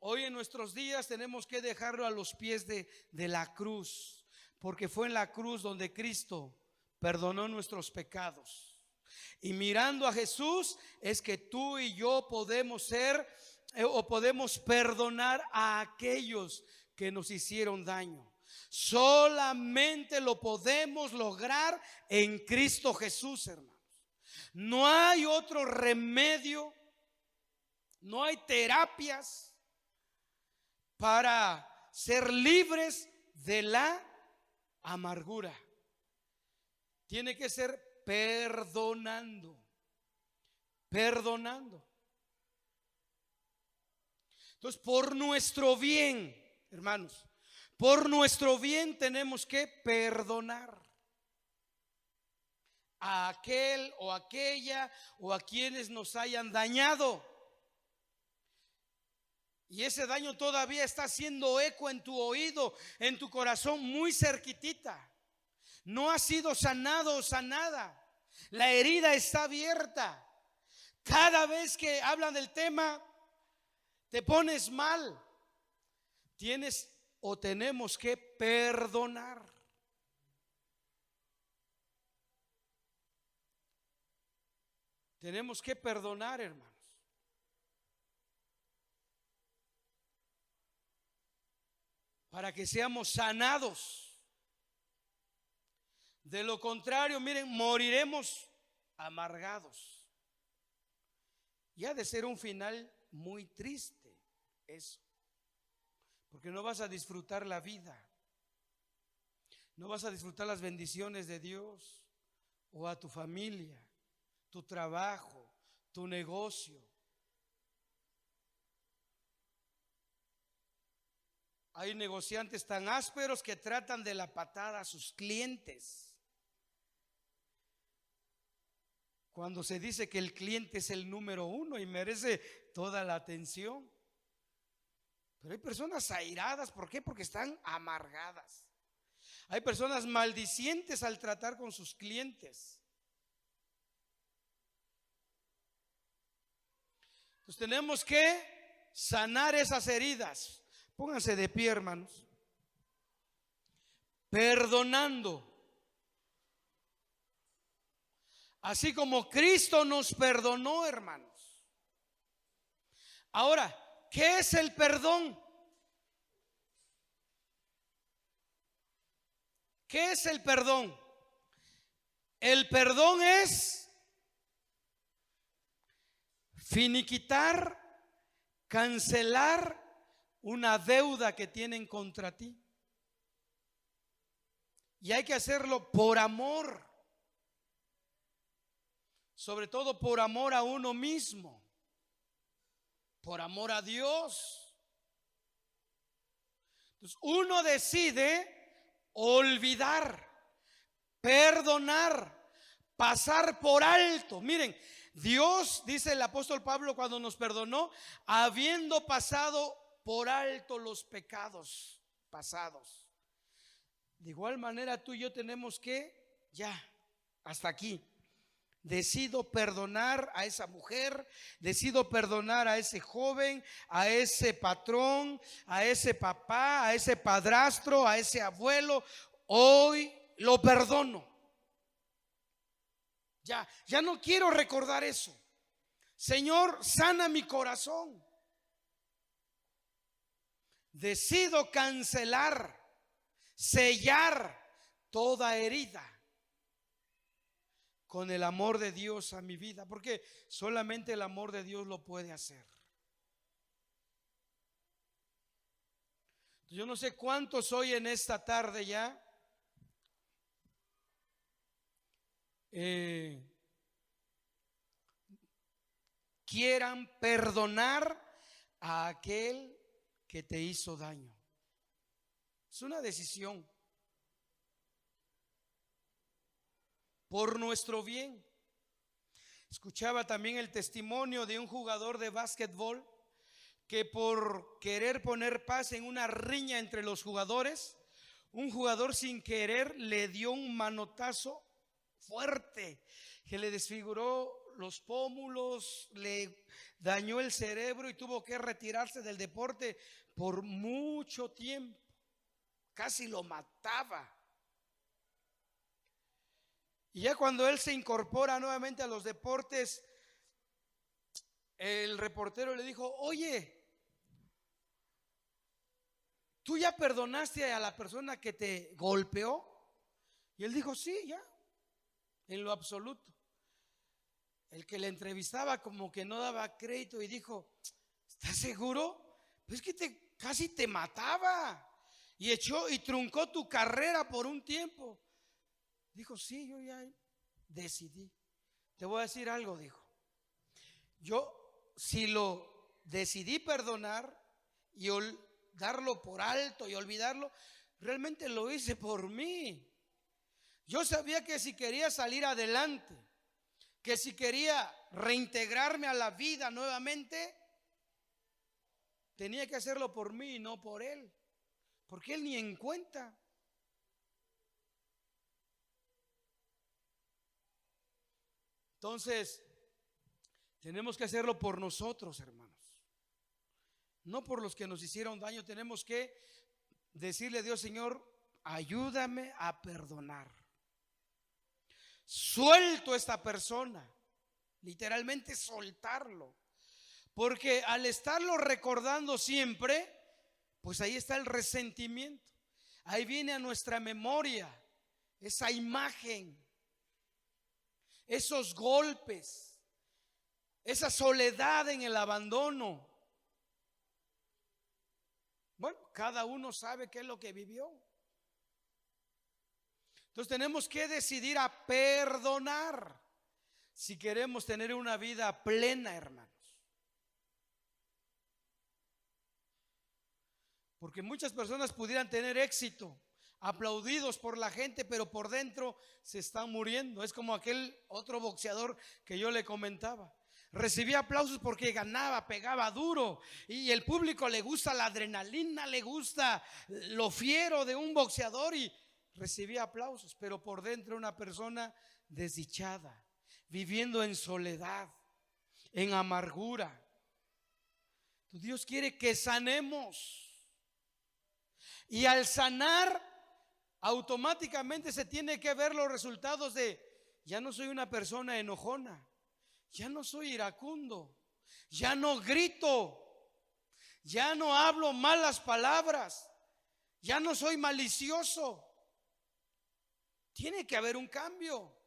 Hoy en nuestros días tenemos que dejarlo a los pies de la cruz, porque fue en la cruz donde Cristo perdonó nuestros pecados. Y mirando a Jesús es que tú y yo podemos ser o podemos perdonar a aquellos que nos hicieron daño. Solamente lo podemos lograr en Cristo Jesús, hermanos. No hay otro remedio, no hay terapias para ser libres de la amargura. Tiene que ser perdonando. Entonces, por nuestro bien, hermanos, por nuestro bien tenemos que perdonar a aquel o aquella o a quienes nos hayan dañado. Y ese daño todavía está haciendo eco en tu oído, en tu corazón, muy cerquitita. No ha sido sanado o sanada. La herida está abierta. Cada vez que hablan del tema, te pones mal. Tienes o tenemos que perdonar. Tenemos que perdonar, hermanos. Para que seamos sanados. De lo contrario, miren, moriremos amargados. Y ha de ser un final muy triste eso. Porque no vas a disfrutar la vida. No vas a disfrutar las bendiciones de Dios o a tu familia, tu trabajo, tu negocio. Hay negociantes tan ásperos que tratan de la patada a sus clientes. Cuando se dice que el cliente es el número uno y merece toda la atención. Pero hay personas airadas, ¿por qué? Porque están amargadas. Hay personas maldicientes al tratar con sus clientes. Entonces tenemos que sanar esas heridas. Pónganse de pie, hermanos. Perdonando. Así como Cristo nos perdonó, hermanos. Ahora, ¿qué es el perdón? ¿Qué es el perdón? El perdón es finiquitar, cancelar una deuda que tienen contra ti. Y hay que hacerlo por amor. Sobre todo por amor a uno mismo. Por amor a Dios. Entonces uno decide olvidar, perdonar, pasar por alto. Miren, Dios, dice el apóstol Pablo cuando nos perdonó, habiendo pasado por alto los pecados pasados. De igual manera tú y yo tenemos que, ya, hasta aquí. Decido perdonar a esa mujer, decido perdonar a ese joven, a ese patrón, a ese papá, a ese padrastro, a ese abuelo. Hoy lo perdono. Ya no quiero recordar eso. Señor, sana mi corazón. Decido cancelar, sellar toda herida con el amor de Dios a mi vida, porque solamente el amor de Dios lo puede hacer. Yo no sé cuántos hoy en esta tarde ya quieran perdonar a aquel que te hizo daño. Es una decisión por nuestro bien. Escuchaba también el testimonio de un jugador de básquetbol que por querer poner paz en una riña entre los jugadores, un jugador sin querer le dio un manotazo fuerte que le desfiguró los pómulos, le dañó el cerebro y tuvo que retirarse del deporte por mucho tiempo. Casi lo mataba. Y ya cuando él se incorpora nuevamente a los deportes, el reportero le dijo: oye, ¿tú ya perdonaste a la persona que te golpeó? Y él dijo: sí, ya, en lo absoluto. El que le entrevistaba como que no daba crédito y dijo: ¿estás seguro? Pues es que casi te mataba y echó y truncó tu carrera por un tiempo. Dijo: sí, yo ya decidí. Te voy a decir algo, dijo. Yo, si lo decidí perdonar y darlo por alto y olvidarlo, realmente lo hice por mí. Yo sabía que si quería salir adelante, que si quería reintegrarme a la vida nuevamente, tenía que hacerlo por mí y no por él, porque él ni en cuenta. Entonces, tenemos que hacerlo por nosotros, hermanos, no por los que nos hicieron daño. Tenemos que decirle a Dios: Señor, ayúdame a perdonar. Suelto a esta persona, literalmente soltarlo, porque al estarlo recordando siempre, pues ahí está el resentimiento. Ahí viene a nuestra memoria esa imagen, esos golpes, esa soledad en el abandono. Bueno, cada uno sabe qué es lo que vivió. Entonces tenemos que decidir a perdonar si queremos tener una vida plena, hermanos. Porque muchas personas pudieran tener éxito, aplaudidos por la gente, pero por dentro se están muriendo. Es como aquel otro boxeador que yo le comentaba. Recibía aplausos porque ganaba, pegaba duro, y el público le gusta la adrenalina, le gusta lo fiero de un boxeador, y recibía aplausos, pero por dentro una persona desdichada, viviendo en soledad, en amargura. Dios quiere que sanemos, y al sanar automáticamente se tiene que ver los resultados de: ya no soy una persona enojona, ya no soy iracundo, ya no grito, ya no hablo malas palabras, ya no soy malicioso. Tiene que haber un cambio.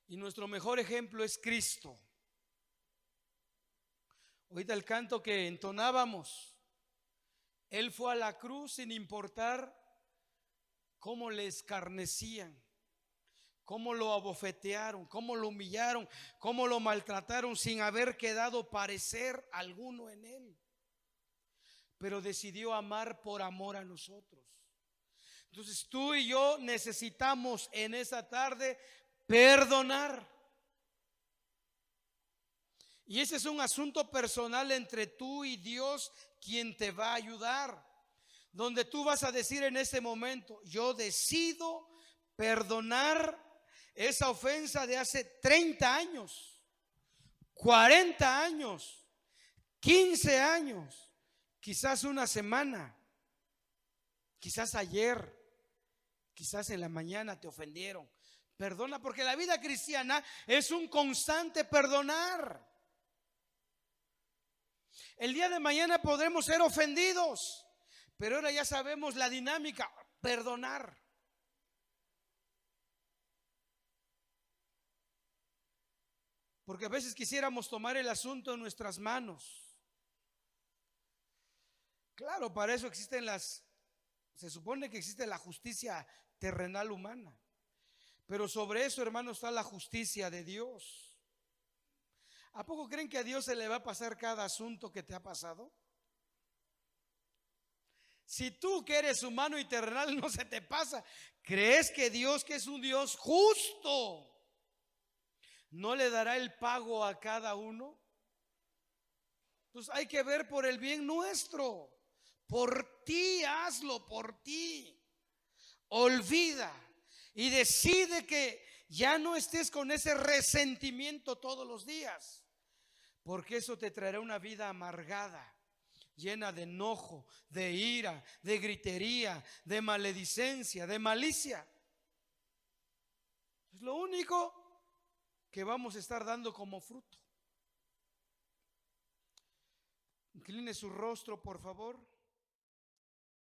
Y nuestro mejor ejemplo es Cristo. Ahorita el canto que entonábamos, Él fue a la cruz sin importar cómo le escarnecían, cómo lo abofetearon, cómo lo humillaron, cómo lo maltrataron, sin haber quedado parecer alguno en Él. Pero decidió amar por amor a nosotros. Entonces tú y yo necesitamos en esa tarde perdonar. Y ese es un asunto personal entre tú y Dios, quien te va a ayudar. Donde tú vas a decir en ese momento: yo decido perdonar esa ofensa de hace 30 años, 40 años, 15 años, quizás una semana, quizás ayer, quizás en la mañana te ofendieron. Perdona, porque la vida cristiana es un constante perdonar. El día de mañana podremos ser ofendidos, pero ahora ya sabemos la dinámica: perdonar. Porque a veces quisiéramos tomar el asunto en nuestras manos. Claro, para eso se supone que existe la justicia terrenal humana. Pero sobre eso, hermano, está la justicia de Dios. ¿A poco creen que a Dios se le va a pasar cada asunto que te ha pasado? Si tú que eres humano y terrenal no se te pasa, ¿crees que Dios, que es un Dios justo, no le dará el pago a cada uno? Pues hay que ver por el bien nuestro. Por ti, hazlo por ti. Olvida y decide que ya no estés con ese resentimiento todos los días, porque eso te traerá una vida amargada, llena de enojo, de ira, de gritería, de maledicencia, de malicia. Es lo único que vamos a estar dando como fruto. Incline su rostro, por favor.